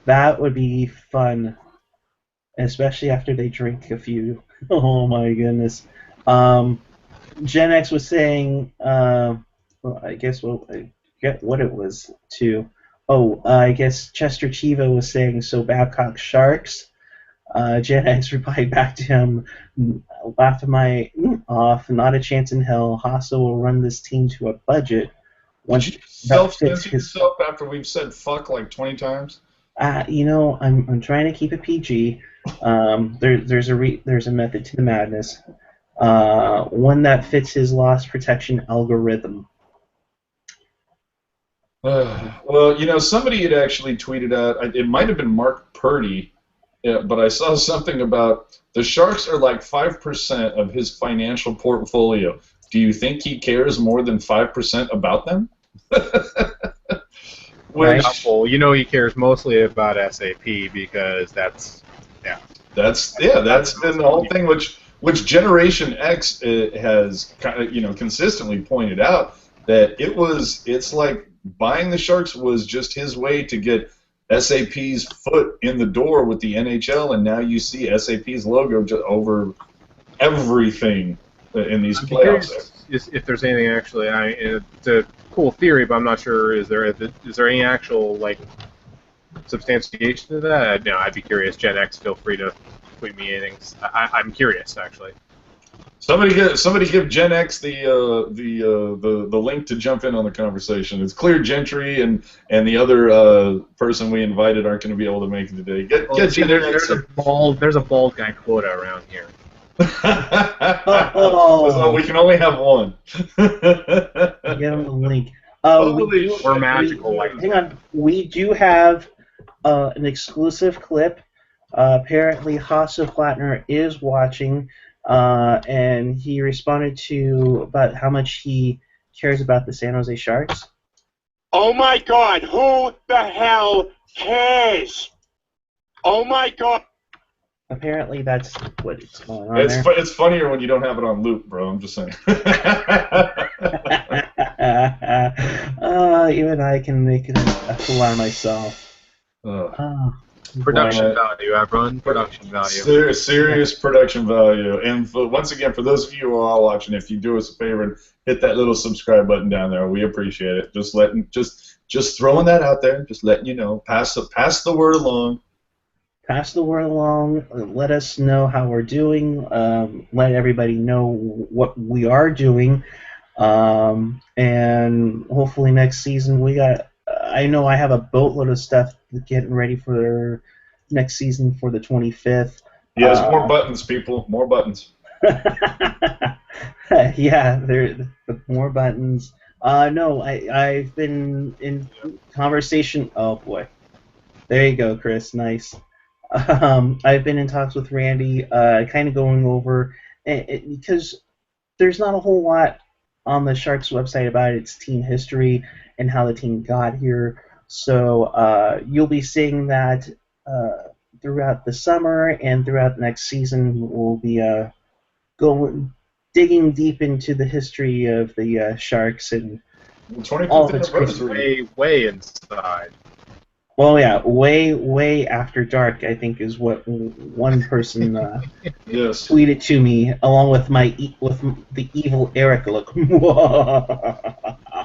That would be fun. Especially after they drink a few. Oh my goodness. Gen X was saying, I guess I get what it was too. I guess Chester Chiva was saying, so Babcock Sharks. Gen X replied back to him, laughed my off, not a chance in hell. Hasso will run this team to a budget. Did you self-censor yourself after we've said fuck like 20 times? I'm trying to keep it PG. There's a method to the madness. One that fits his loss protection algorithm. Well, somebody had actually tweeted out. It might have been Mark Purdy, but I saw something about the Sharks are like 5% of his financial portfolio. Do you think he cares more than 5% about them? right? Well, you know he cares mostly about SAP because that's That's been the whole thing, which Generation X has consistently pointed out that it's like buying the Sharks was just his way to get SAP's foot in the door with the NHL, and now you see SAP's logo over everything in these I'd be playoffs. curious if there's anything actually. It's a cool theory, but I'm not sure. Is there any actual like substantiation to that? No, I'd be curious. Gen X, feel free to tweet me anything. I'm curious actually. Somebody give Gen X the link to jump in on the conversation. It's clear Gentry and the other person we invited aren't going to be able to make it today. Get Gen X. There's a bald guy quota around here. So we can only have one. Get him the link. We're magical. Hang on. We do have an exclusive clip. Apparently, Hasso Flatner is watching, and he responded to about how much he cares about the San Jose Sharks. Oh my God! Who the hell cares? Oh my God! Apparently, that's what it's going on there. It's funnier when you don't have it on loop, bro. I'm just saying. Even I can make it a fool out of myself. Production value, everyone. Production value. Serious production value. And once again, for those of you who are all watching, if you do us a favor and hit that little subscribe button down there, we appreciate it. Just throwing that out there, just letting you know. Pass the word along. Pass the word along. Let us know how we're doing. Let everybody know what we are doing. And hopefully next season I know I have a boatload of stuff getting ready for next season for the 25th. Yes, more buttons, people. More buttons. Yeah, there more buttons. No, I've been in conversation. Oh boy, there you go, Chris. Nice. I've been in talks with Randy, kind of going over because there's not a whole lot on the Sharks website about its team history and how the team got here. So you'll be seeing that throughout the summer and throughout next season. We'll be digging deep into the history of the Sharks and 25th all of its anniversary. Way inside. Well, yeah, way after dark, I think, is what one person Yes. tweeted to me, along with with the evil Eric look.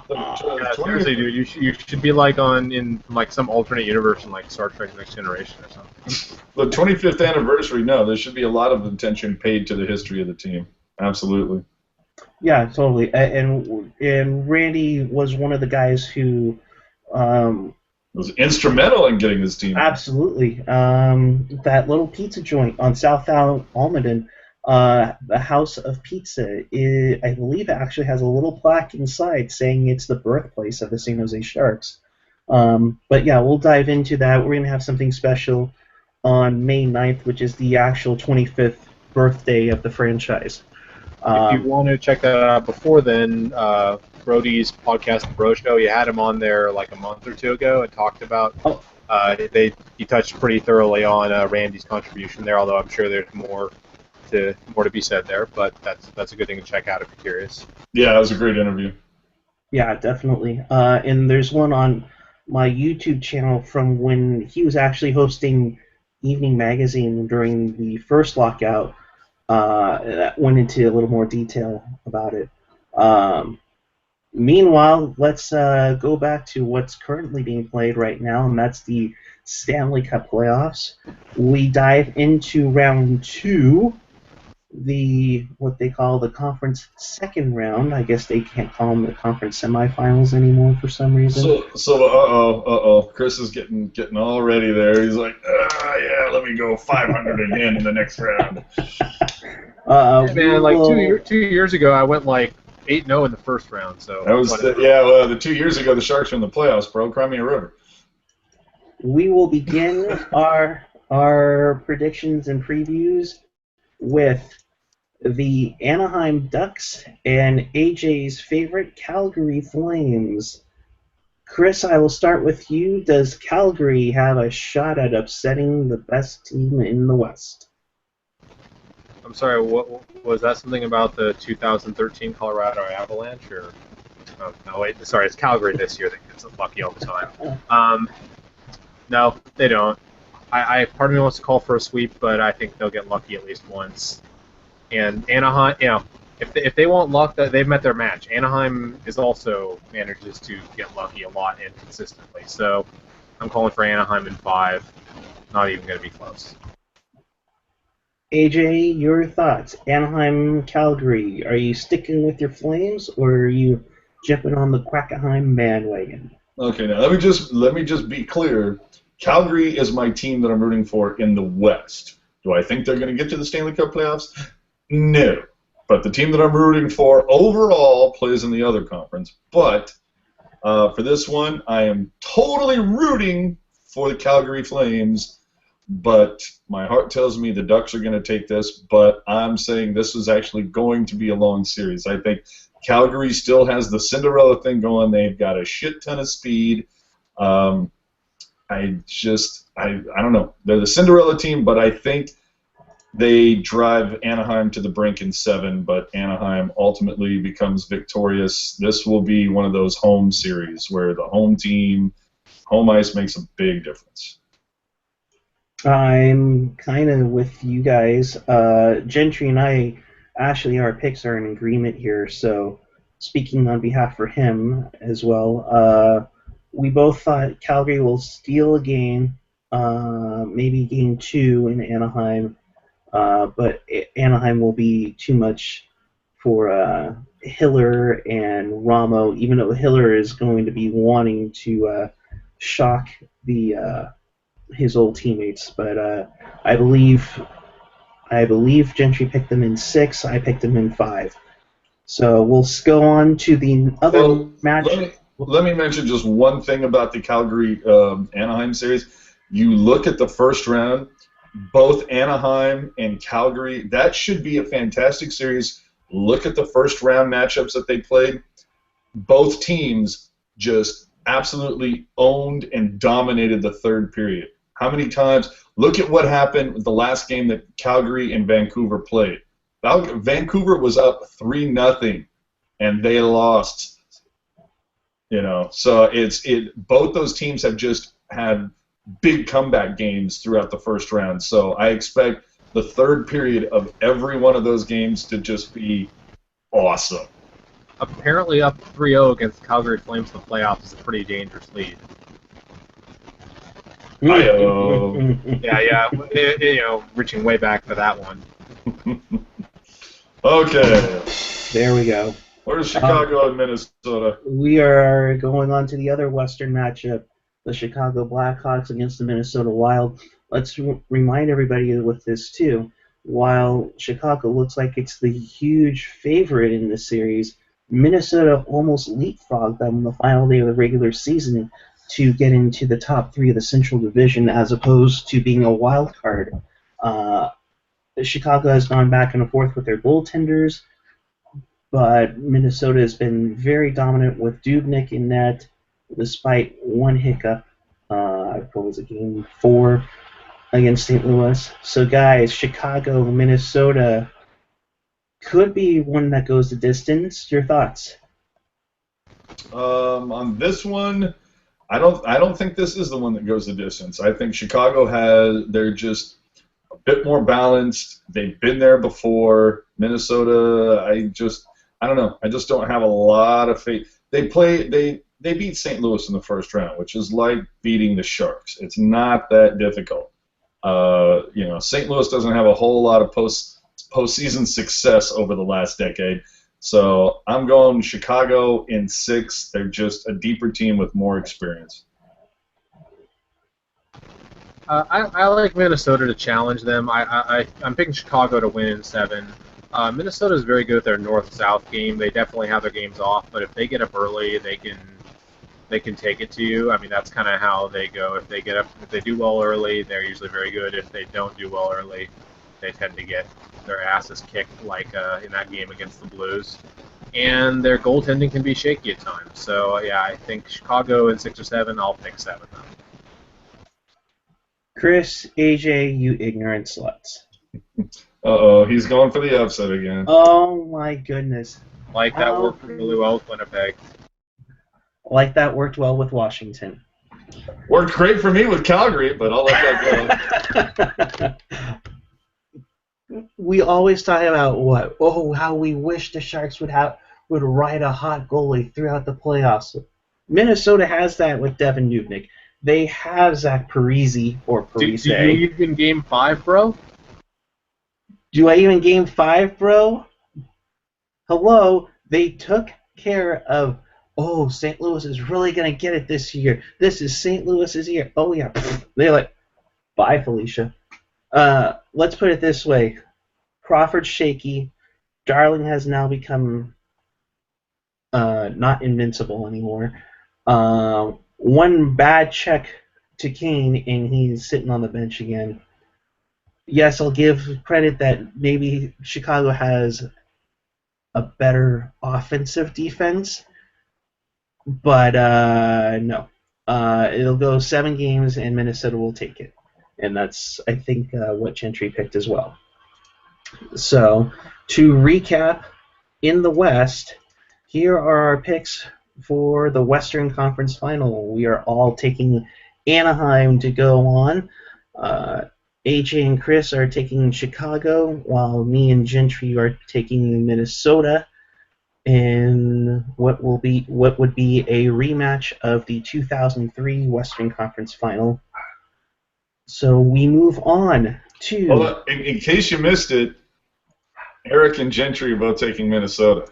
Yeah, seriously, dude, you should be like in like some alternate universe in like Star Trek: Next Generation or something. The 25th anniversary. No, there should be a lot of attention paid to the history of the team. Absolutely. Yeah, totally. And Randy was one of the guys who. Was instrumental in getting this team. Absolutely. That little pizza joint on South Almaden, the House of Pizza, I believe it actually has a little plaque inside saying it's the birthplace of the San Jose Sharks. But yeah, we'll dive into that. We're going to have something special on May 9th, which is the actual 25th birthday of the franchise. If you want to check that out before then, Brody's podcast, The Bro Show, you had him on there like a month or two ago and talked about. He touched pretty thoroughly on Randy's contribution there, although I'm sure there's more to be said there. But that's a good thing to check out if you're curious. Yeah, that was a great interview. Yeah, definitely. And there's one on my YouTube channel from when he was actually hosting Evening Magazine during the first lockout. That went into a little more detail about it. Meanwhile, let's go back to what's currently being played right now, and that's the Stanley Cup playoffs. We dive into round 2, what they call the conference second round. I guess they can't call them the conference semifinals anymore for some reason. So Chris is getting all ready there. He's like, yeah, let me go 500 again in the next round. Man, like 2 years ago, I went like 8-0 in the first round. So that was the 2 years ago the Sharks were in the playoffs, bro. Cry me a river. We will begin our predictions and previews with the Anaheim Ducks and AJ's favorite Calgary Flames. Chris, I will start with you. Does Calgary have a shot at upsetting the best team in the West? I'm sorry, what was that something about the 2013 Colorado Avalanche? Or oh, no, wait, sorry, it's Calgary this year that gets lucky all the time. No, they don't. Part of me wants to call for a sweep, but I think they'll get lucky at least once. And Anaheim, if they want luck, they've met their match. Anaheim is also manages to get lucky a lot and consistently. So I'm calling for Anaheim in 5. Not even going to be close. AJ, your thoughts? Anaheim, Calgary. Are you sticking with your Flames, or are you jumping on the Quackenheim bandwagon? Okay, now let me just be clear. Calgary is my team that I'm rooting for in the West. Do I think they're going to get to the Stanley Cup playoffs? No. But the team that I'm rooting for overall plays in the other conference. But for this one, I am totally rooting for the Calgary Flames. But my heart tells me the Ducks are going to take this. But I'm saying this is actually going to be a long series. I think Calgary still has the Cinderella thing going. They've got a shit ton of speed. I don't know. They're the Cinderella team, but I think they drive Anaheim to the brink in 7, but Anaheim ultimately becomes victorious. This will be one of those home series where the home team, home ice makes a big difference. I'm kind of with you guys. Gentry and I, actually, our picks are in agreement here, so speaking on behalf for him as well, we both thought Calgary will steal a game, maybe game 2 in Anaheim, but Anaheim will be too much for Hiller and Ramo, even though Hiller is going to be wanting to shock his old teammates. But I believe Gentry picked them in 6. I picked them in 5. So we'll go on to the other match. Let me mention just one thing about the Calgary Anaheim series. You look at the first round, both Anaheim and Calgary. That should be a fantastic series. Look at the first round matchups that they played. Both teams just absolutely owned and dominated the third period. How many times? Look at what happened with the last game that Calgary and Vancouver played. Vancouver was up 3-0, and they lost. So both those teams have just had big comeback games throughout the first round. So I expect the third period of every one of those games to just be awesome. Apparently, up 3-0 against Calgary Flames in the playoffs is a pretty dangerous lead. Yeah, reaching way back to that one. Okay. There we go. Where's Chicago and Minnesota? We are going on to the other Western matchup, the Chicago Blackhawks against the Minnesota Wild. Let's remind everybody with this, too. While Chicago looks like it's the huge favorite in this series, Minnesota almost leapfrogged them on the final day of the regular season to get into the top 3 of the Central Division as opposed to being a wild card. Chicago has gone back and forth with their goaltenders, but Minnesota has been very dominant with Dubnyk in net, despite one hiccup. What was it, game 4 against St. Louis? So, guys, Chicago, Minnesota could be one that goes the distance. Your thoughts? On this one, I don't think this is the one that goes the distance. I think Chicago they're just a bit more balanced. They've been there before. Minnesota, I don't know. I just don't have a lot of faith. They beat St. Louis in the first round, which is like beating the Sharks. It's not that difficult. St. Louis doesn't have a whole lot of postseason success over the last decade. So I'm going Chicago in 6. They're just a deeper team with more experience. I like Minnesota to challenge them. I'm picking Chicago to win in 7. Minnesota is very good at their north-south game. They definitely have their games off, but if they get up early, they can take it to you. I mean, that's kind of how they go. If they do well early, they're usually very good. If they don't do well early, they tend to get their asses kicked, like in that game against the Blues. and their goaltending can be shaky at times. So yeah, I think Chicago in 6 or 7. I'll pick 7 though. Chris, AJ, you ignorant sluts. Uh-oh, he's going for the upset again. Oh my goodness. Like that worked really well with Winnipeg. Like that worked well with Washington. Worked great for me with Calgary, but I'll let that go. We always talk about what? Oh, how we wish the Sharks would ride a hot goalie throughout the playoffs. Minnesota has that with Devin Dubnyk. They have Zach Parise or Parise. Do you even Game 5, bro? Do I even Game 5, bro? Hello, they took care of. Oh, St. Louis is really gonna get it this year. This is St. Louis's year. Oh yeah, they're like, bye, Felicia. Let's put it this way: Crawford's shaky. Darling has now become not invincible anymore. One bad check to Kane, and he's sitting on the bench again. Yes, I'll give credit that maybe Chicago has a better offensive defense, but no. It'll go 7 games, and Minnesota will take it. And that's, I think, what Gentry picked as well. So, to recap, in the West, here are our picks for the Western Conference Final. We are all taking Anaheim to go on. AJ and Chris are taking Chicago, while me and Gentry are taking Minnesota in what would be a rematch of the 2003 Western Conference Final. So we move on to... Well, in case you missed it, Eric and Gentry are both taking Minnesota.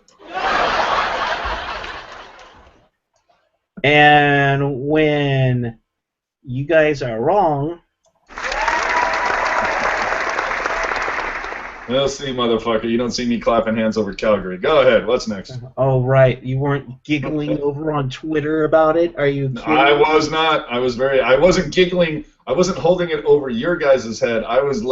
And when you guys are wrong... We'll see, motherfucker. You don't see me clapping hands over Calgary. Go ahead. What's next? Oh, right. You weren't giggling over on Twitter about it? Are you kidding? I was not. I wasn't giggling. I wasn't holding it over your guys' head. I was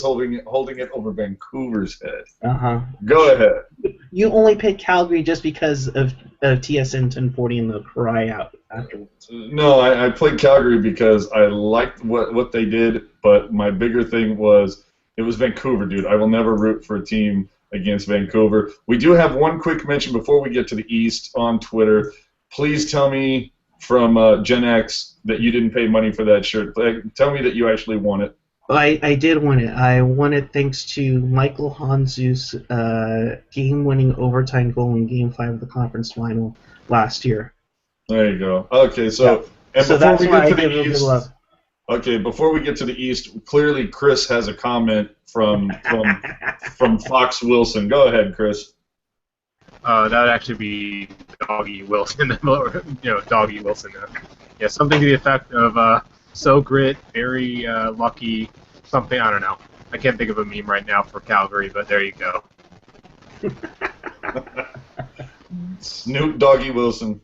holding it over Vancouver's head. Uh-huh. Go ahead. You only picked Calgary just because of TSN 1040 and the cry out afterwards. No, I played Calgary because I liked what they did, but my bigger thing was it was Vancouver, dude. I will never root for a team against Vancouver. We do have one quick mention before we get to the East on Twitter. Please tell me from Gen X that you didn't pay money for that shirt. Tell me that you actually won it. I did win it. I won it thanks to Michael Hanzu's game-winning overtime goal in Game 5 of the conference final last year. There you go. Okay, so yeah. And so before that's we why get to I give the it a East, good love. okay, before we get to the East, clearly Chris has a comment from Fox Wilson. Go ahead, Chris. That would actually be Doggy Wilson. Doggy Wilson. Yeah, something to the effect of so grit, very lucky, something, I don't know. I can't think of a meme right now for Calgary, but there you go. Snoop Doggy Wilson.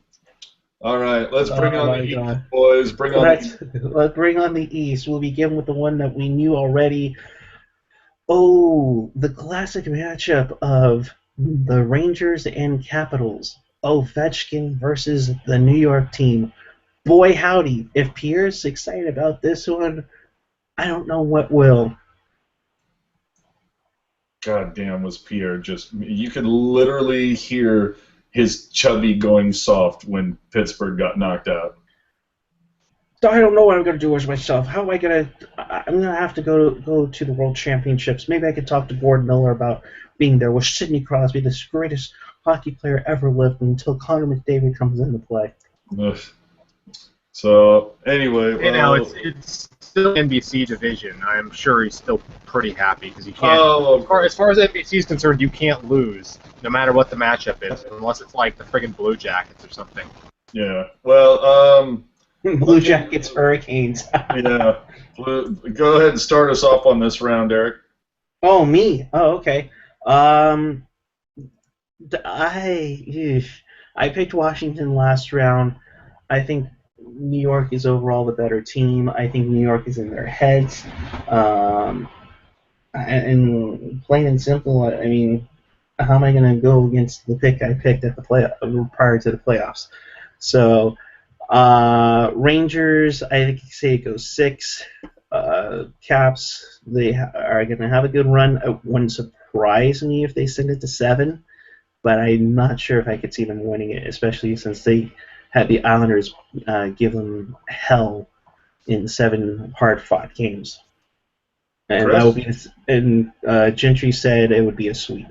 All right, let's bring on the East, boys. Let's bring on the East. We'll begin with the one that we knew already. Oh, the classic matchup of the Rangers and Capitals. Ovechkin versus the New York team. Boy, howdy. If Pierre's excited about this one, I don't know what will. God damn, was Pierre just... You could literally hear his chubby going soft when Pittsburgh got knocked out. So I don't know what I'm going to do with myself. How am I going to... I'm going to have to go to the World Championships. Maybe I could talk to Gord Miller about being there with Sidney Crosby, the greatest hockey player ever lived, until Connor McDavid comes into play. Ugh. So, anyway... it's still NBC division. I'm sure he's still pretty happy because you can't... as far as NBC is concerned, you can't lose, no matter what the matchup is, unless it's like the friggin' Blue Jackets or something. Yeah. Well, Blue Jackets, Hurricanes. Yeah. Go ahead and start us off on this round, Eric. Oh, me? Oh, okay. I picked Washington last round. I think New York is overall the better team. I think New York is in their heads. And plain and simple, I mean, how am I going to go against the pick I picked at the prior to the playoffs? So Rangers, I say it goes 6. Caps, they are going to have a good run. It wouldn't surprise me if they send it to 7, but I'm not sure if I could see them winning it, especially since they had the Islanders give them hell in 7 hard-fought games. And that would Chris? be, and Gentry said it would be a sweep.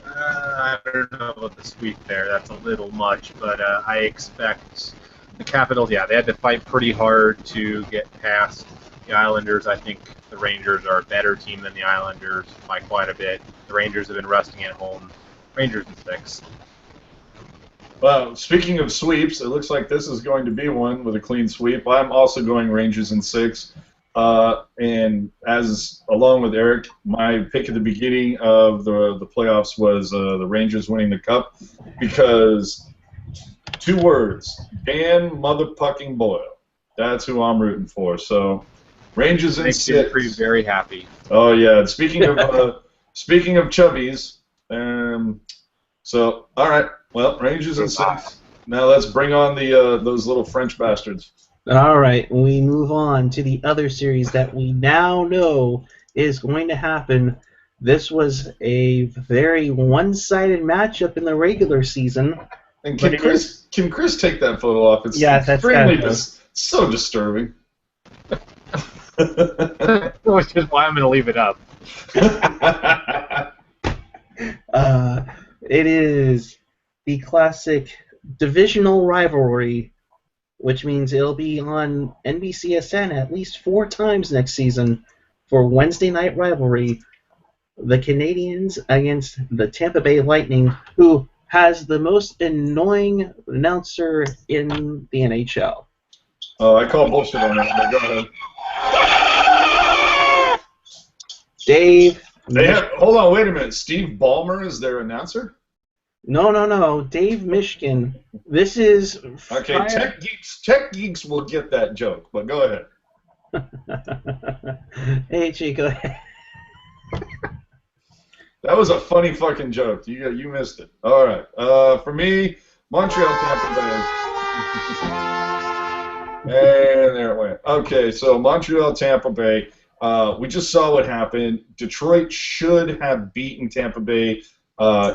I don't know about the sweep there. That's a little much, but I expect the Capitals. Yeah, they had to fight pretty hard to get past the Islanders. I think the Rangers are a better team than the Islanders by quite a bit. The Rangers have been resting at home. Rangers in 6. Well, speaking of sweeps, it looks like this is going to be one with a clean sweep. I'm also going Rangers in 6. And as along with Eric, my pick at the beginning of the playoffs was the Rangers winning the cup because 2 words: Dan motherfucking Boyle. That's who I'm rooting for. So Rangers in Makes 6. you very happy. Oh yeah. And speaking of chubbies, so all right. Well, Rangers in 6. Now let's bring on the those little French bastards. All right, we move on to the other series that we now know is going to happen. This was a very one-sided matchup in the regular season. And can Chris take that photo off? It's yeah, that's extremely so disturbing. Which is why I'm going to leave it up. It is the classic divisional rivalry, which means it'll be on NBCSN at least 4 times next season for Wednesday Night Rivalry. The Canadiens against the Tampa Bay Lightning, who has the most annoying announcer in the NHL. Oh, I call bullshit on that, but go ahead. Dave. Hold on, wait a minute. Steve Ballmer is their announcer? No. Dave Mishkin. This is... Okay, Tech Geeks will get that joke, but go ahead. Hey, Chico, go ahead. That was a funny fucking joke. You missed it. All right. For me, Montreal, Tampa Bay. And there it went. Okay, so Montreal, Tampa Bay. We just saw what happened. Detroit should have beaten Tampa Bay,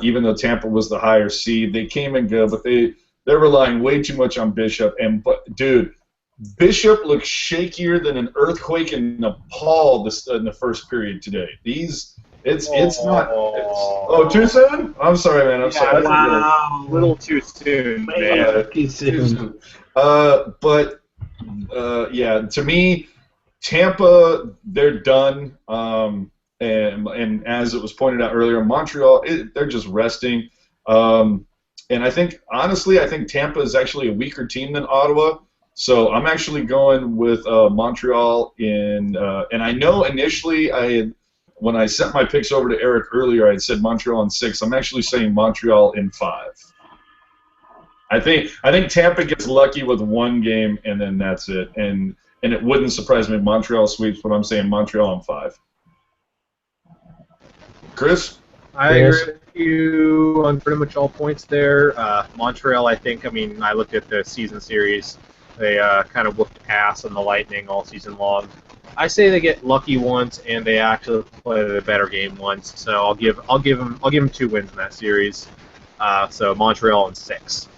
even though Tampa was the higher seed. They came in good, but they're relying way too much on Bishop. But dude, Bishop looks shakier than an earthquake in Nepal in the first period today. It's not. Too soon? I'm sorry, man. I'm sorry. Wow. A little too soon, man. Too soon. Yeah, to me, Tampa, they're done. And as it was pointed out earlier, Montreal, they're just resting. And I think Tampa is actually a weaker team than Ottawa. So I'm actually going with Montreal and I know initially when I sent my picks over to Eric earlier, I had said Montreal in 6. I'm actually saying Montreal in 5. I think Tampa gets lucky with 1 game and then that's it. And it wouldn't surprise me if Montreal sweeps, but I'm saying Montreal in 5. Chris? I agree with you on pretty much all points there. Montreal, I looked at the season series. They kind of whooped ass on the Lightning all season long. I say they get lucky once, and they actually play the better game once. So I'll give them 2 wins in that series. So Montreal in 6.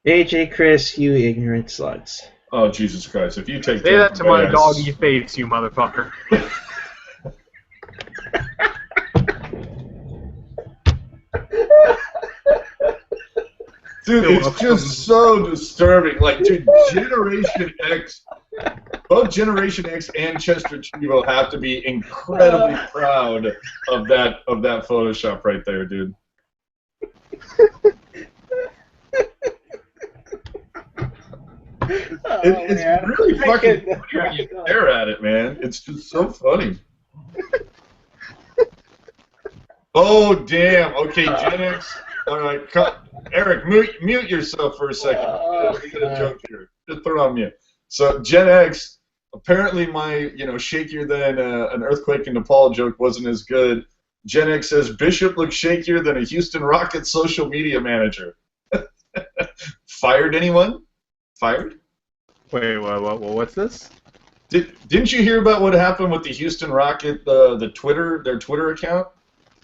AJ, Chris, you ignorant sluts. Oh, Jesus Christ. If you take Say that to my doggy face, you motherfucker. Dude, it's just so disturbing. Like, dude, Generation X, both Generation X and Chester Chivo have to be incredibly proud of that Photoshop right there, dude. It's really fucking funny when you stare at it, man. It's just so funny. Oh, damn. Okay, Gen X. All right, Eric, mute yourself for a second. We got a joke here. Just put it on mute. So Gen X, apparently my shakier than an earthquake in Nepal joke wasn't as good. Gen X says Bishop looks shakier than a Houston Rockets social media manager. Fired anyone? Fired? Wait, what's this? Didn't you hear about what happened with the Houston Rocket, their Twitter account?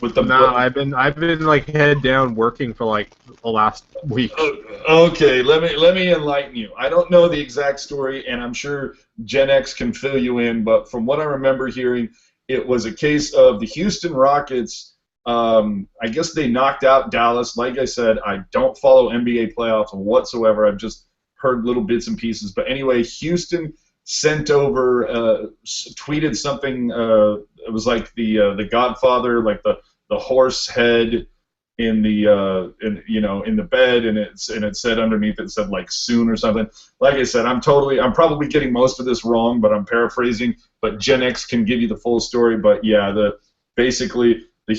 With the No, I've been like head down working for like the last week. Okay, let me enlighten you. I don't know the exact story, and I'm sure Gen X can fill you in. But from what I remember hearing, it was a case of the Houston Rockets. I guess they knocked out Dallas. Like I said, I don't follow NBA playoffs whatsoever. I've just heard little bits and pieces. But anyway, Houston sent over, tweeted something. It was like the Godfather, like the horse head in the in the bed, and it said underneath, it said like soon or something. Like I said, I'm probably getting most of this wrong, but I'm paraphrasing. But Gen X can give you the full story. But yeah, basically the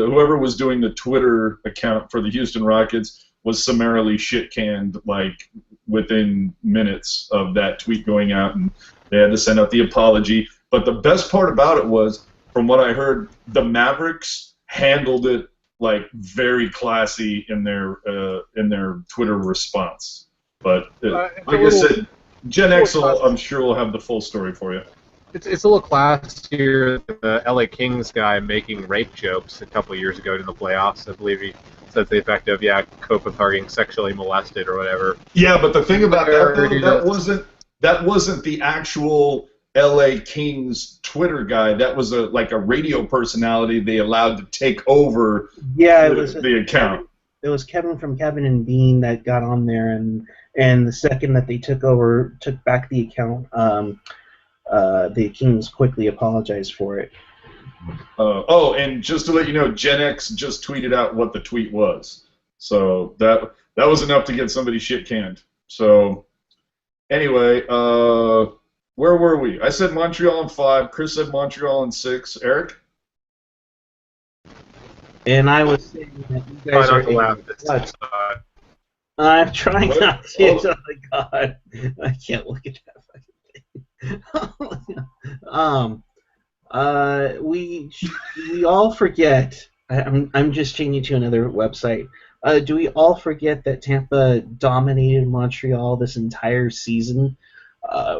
whoever was doing the Twitter account for the Houston Rockets was summarily shit canned like within minutes of that tweet going out, and they had to send out the apology. But the best part about it was, from what I heard, the Mavericks handled it like very classy in their Twitter response. But like I said, Gen X I'm sure will have the full story for you. It's a little classier than the LA Kings guy making rape jokes a couple of years ago in the playoffs. I believe he said the effect of, Kopitar getting sexually molested or whatever. Yeah, but the thing about that wasn't the actual LA Kings Twitter guy. That was like a radio personality they allowed to take over the account. It was Kevin from Kevin and Bean that got on there, and the second that they took back the account, the Kings quickly apologized for it. And just to let you know, Gen X just tweeted out what the tweet was. So that was enough to get somebody shit canned. So anyway, where were we? I said Montreal in 5. Chris said Montreal in 6. Eric? And I was saying that you guys are laugh. I'm trying not to. Oh my god, I can't look at that fucking thing. We all forget. I'm just changing to another website. Do we all forget that Tampa dominated Montreal this entire season?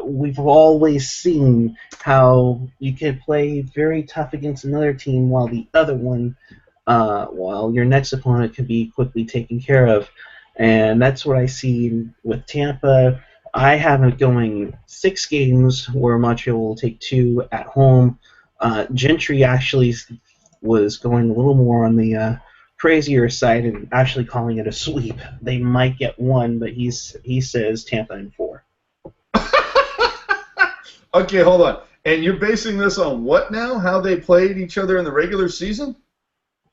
We've always seen how you can play very tough against another team while the other one, while your next opponent can be quickly taken care of. And that's what I see with Tampa. I have it going 6 games where Montreal will take 2 at home. Gentry actually was going a little more on the crazier side and actually calling it a sweep. They might get 1, but he says Tampa in 4. Okay, hold on. And you're basing this on what now? How they played each other in the regular season?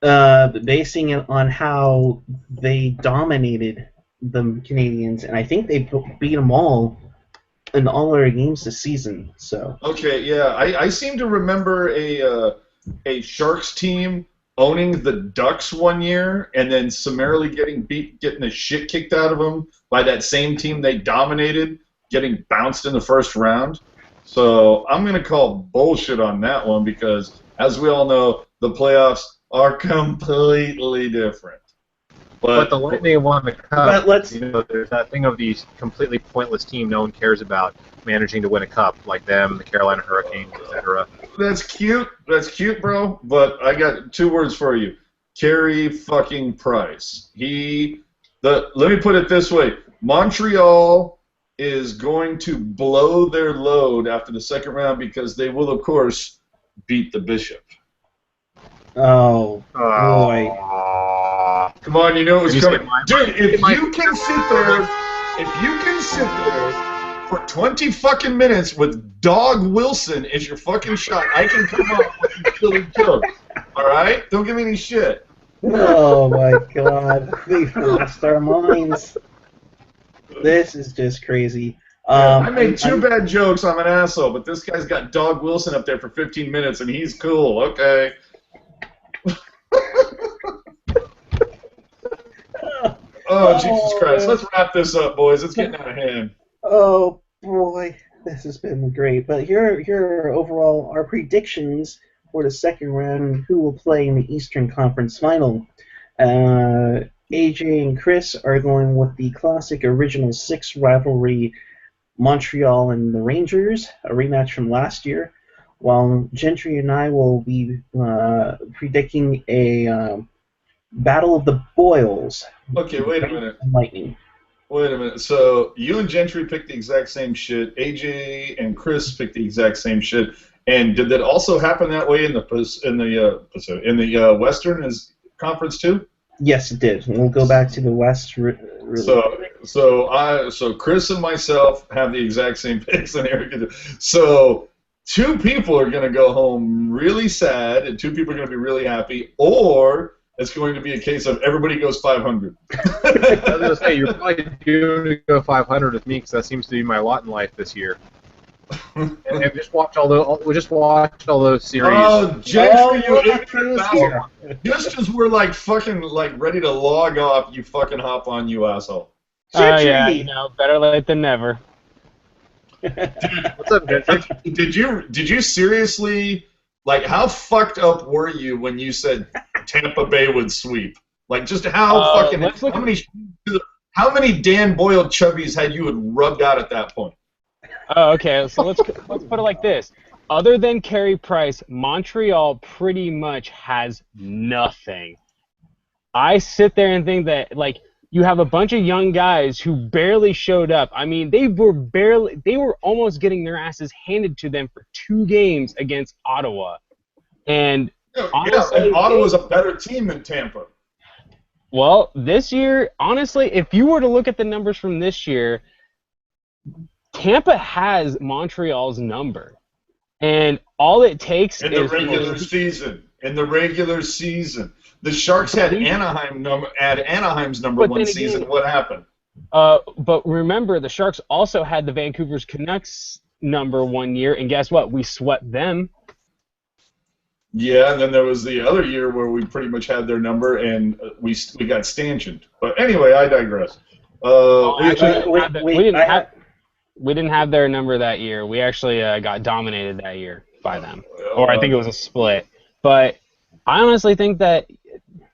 Basing it on how they dominated the Canadians, and I think they beat them all in all their games this season. So. Okay, yeah, I seem to remember a Sharks team owning the Ducks one year, and then summarily getting the shit kicked out of them by that same team they dominated, getting bounced in the first round. So I'm going to call bullshit on that one because, as we all know, the playoffs are completely different. But the Lightning won the cup. There's that thing of these completely pointless team no one cares about managing to win a cup, like them, the Carolina Hurricanes, etc. That's cute. That's cute, bro. But I got 2 words for you: Carey fucking Price. Let me put it this way: Montreal is going to blow their load after the second round because they will, of course, beat the Bishop. Oh boy. Come on, you know it was coming. Dude, if you can sit there for 20 fucking minutes with Dog Wilson as your fucking shot, I can come up with some silly jokes. Alright? Don't give me any shit. Oh my god. We've lost our minds. This is just crazy. I made 2 bad jokes, I'm an asshole, but this guy's got Dog Wilson up there for 15 minutes and he's cool. Okay. Oh, Jesus Christ. Let's wrap this up, boys. It's getting out of hand. Oh, boy. This has been great. But here are overall our predictions for the second round. Who will play in the Eastern Conference Final? AJ and Chris are going with the classic original six rivalry, Montreal and the Rangers, a rematch from last year. While Gentry and I will be predicting a battle of the Boils. Okay, wait a minute. Lightning. Wait a minute. So you and Gentry picked the exact same shit. AJ and Chris picked the exact same shit. And did that also happen that way in the Western Conference too? Yes, it did. We'll go back to the West. So Chris and myself have the exact same picks, and Eric. So two people are going to go home really sad, and two people are going to be really happy, or it's going to be a case of everybody goes 500. I was going to say, you're probably due to go 500 with me, because that seems to be my lot in life this year. And just watch all those series. Oh, Gentry, you ignorant asshole. Just as we're like fucking like ready to log off, you fucking hop on, you asshole. Yeah, better late than never. What's up, Gentry? Did you seriously, like, how fucked up were you when you said Tampa Bay would sweep? Like, just how how many Dan Boyle chubbies had you had rubbed out at that point? Oh, okay. So let's put it like this. Other than Carey Price, Montreal pretty much has nothing. I sit there and think that, like, you have a bunch of young guys who barely showed up. I mean, they were almost getting their asses handed to them for 2 games against Ottawa. And honestly, and Ottawa's a better team than Tampa. Well, this year, honestly, if you were to look at the numbers from this year, Tampa has Montreal's number, and all it takes in the regular season. The Sharks had Anaheim's number one season. What happened? But remember, the Sharks also had the Vancouver Canucks number 1 year, and guess what? We swept them. Yeah, and then there was the other year where we pretty much had their number, and we got stanchioned. But anyway, I digress. We didn't have their number that year. We actually got dominated that year by them. Or I think it was a split. But I honestly think that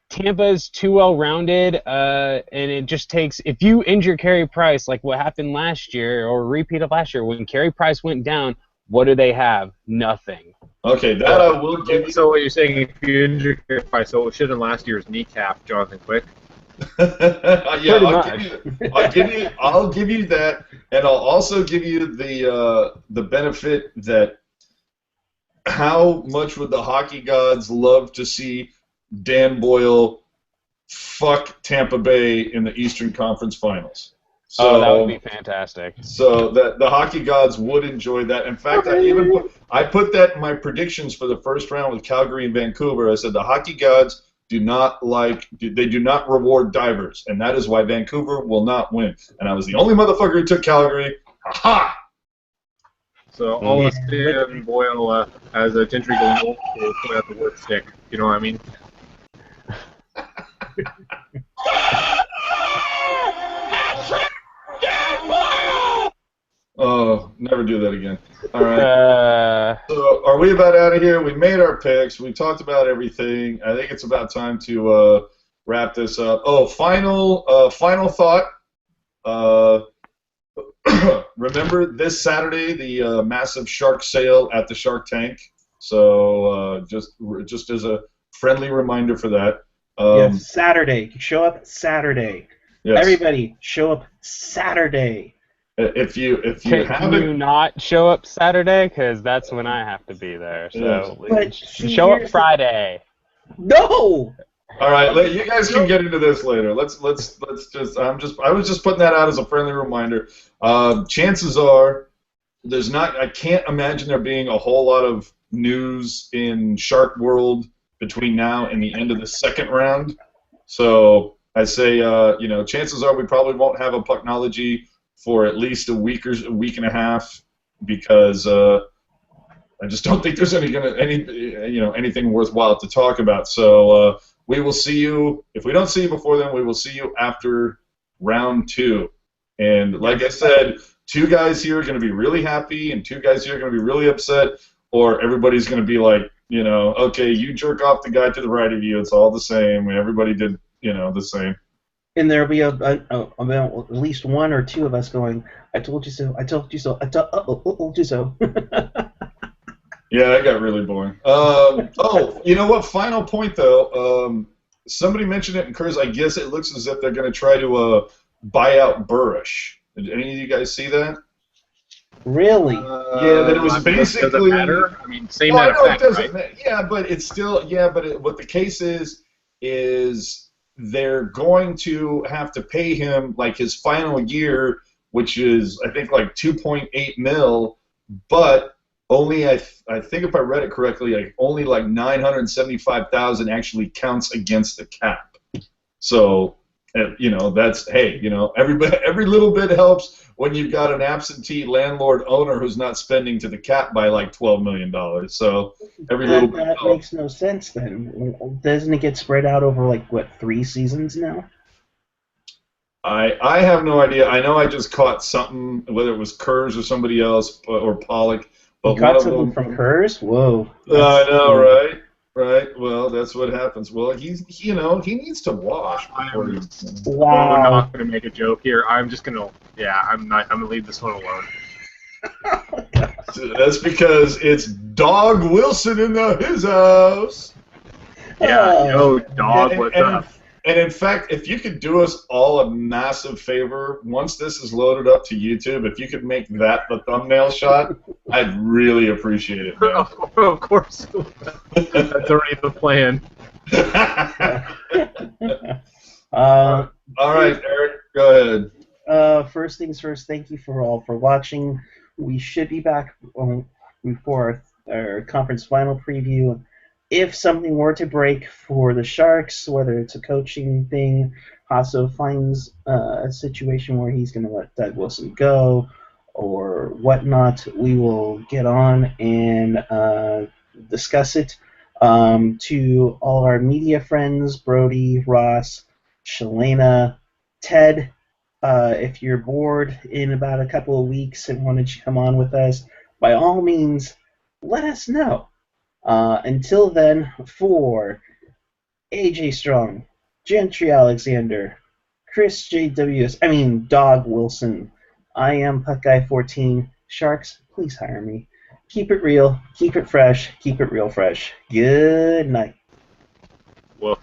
Tampa is too well-rounded, and it just takes... If you injure Carey Price, like what happened last year, or a repeat of last year, when Carey Price went down, what do they have? Nothing. Okay, that I will give you. So what you're saying, if you injure Carey Price, so it should have been last year's kneecap, Jonathan Quick. Yeah, I'll give you that, and I'll also give you the benefit that how much would the hockey gods love to see Dan Boyle fuck Tampa Bay in the Eastern Conference Finals. So, that would be fantastic. So that the hockey gods would enjoy that. In fact, I put that in my predictions for the first round with Calgary and Vancouver. I said the hockey gods do not reward divers, and that is why Vancouver will not win. And I was the only motherfucker who took Calgary. Ha! So all of us Dan Boyle as a Gentry going to point out the word stick. You know what I mean? Oh, never do that again. All right. So are we about out of here? We made our picks. We talked about everything. I think it's about time to wrap this up. Oh, final thought. Remember this Saturday the massive shark sale at the Shark Tank. So just as a friendly reminder for that. Yes, Saturday. Show up Saturday. Yes. Everybody, show up Saturday. If you can you not show up Saturday? Because that's when I have to be there. So show up Friday. No. All right, you guys can get into this later. Let's just I was just putting that out as a friendly reminder. Chances are I can't imagine there being a whole lot of news in Shark World between now and the end of the second round. So I say chances are we probably won't have a Pucknology for at least a week and a half, because I just don't think there's anything worthwhile to talk about. So we will see you. If we don't see you before then, we will see you after round 2. And like I said, two guys here are going to be really happy and two guys here are going to be really upset, or everybody's going to be like, you know, okay, you jerk off the guy to the right of you. It's all the same. Everybody did, you know, the same. And there'll be about at least one or two of us going, I told you so, I told you so, I told you so. Yeah, that got really boring. Oh, you know what? Final point, though. Somebody mentioned it in Curse. I guess it looks as if they're going to try to buy out Burrish. Did any of you guys see that? Really? Yeah, that it was basically. Does it matter? I mean, same Well, net I know effect, it doesn't. right? Yeah, but it's still. Yeah, but what the case is they're going to have to pay him like his final year, which is I think like 2.8 mil, but only I think if I read it correctly, like only like 975,000 actually counts against the cap. So you know that's hey, you know every little bit helps when you've got an absentee landlord owner who's not spending to the cap by like $12 million. So every little bit that helps. makes no sense then. Doesn't it get spread out over like what 3 seasons now? I have no idea. I know I just caught something, whether it was Kurz or somebody else or Pollock, but You one caught of something them. from Kurz? Whoa. I know, right? Right. Well, that's what happens. Well, you know, he needs to wash before he. Wow. I'm not going to make a joke here. I'm just going to, yeah, I'm going to leave this one alone. That's because it's Dog Wilson in his house. Yeah, yo, Oh. dog, what's up? And in fact, if you could do us all a massive favor, once this is loaded up to YouTube, if you could make that the thumbnail shot, I'd really appreciate it, man. Of course. That's already the plan. All right, Eric, go ahead. First things first, thank you for watching. We should be back before our conference final preview. If something were to break for the Sharks, whether it's a coaching thing, Hasso finds a situation where he's going to let Doug Wilson go or whatnot, we will get on and discuss it. To all our media friends, Brody, Ross, Shalana, Ted, if you're bored in about a couple of weeks and wanted to come on with us, by all means, let us know. Until then, for AJ Strong, Gentry Alexander, Chris JWS, Dog Wilson, I am PuckGuy14. Sharks, please hire me. Keep it real, keep it fresh, keep it real fresh. Good night. Woof.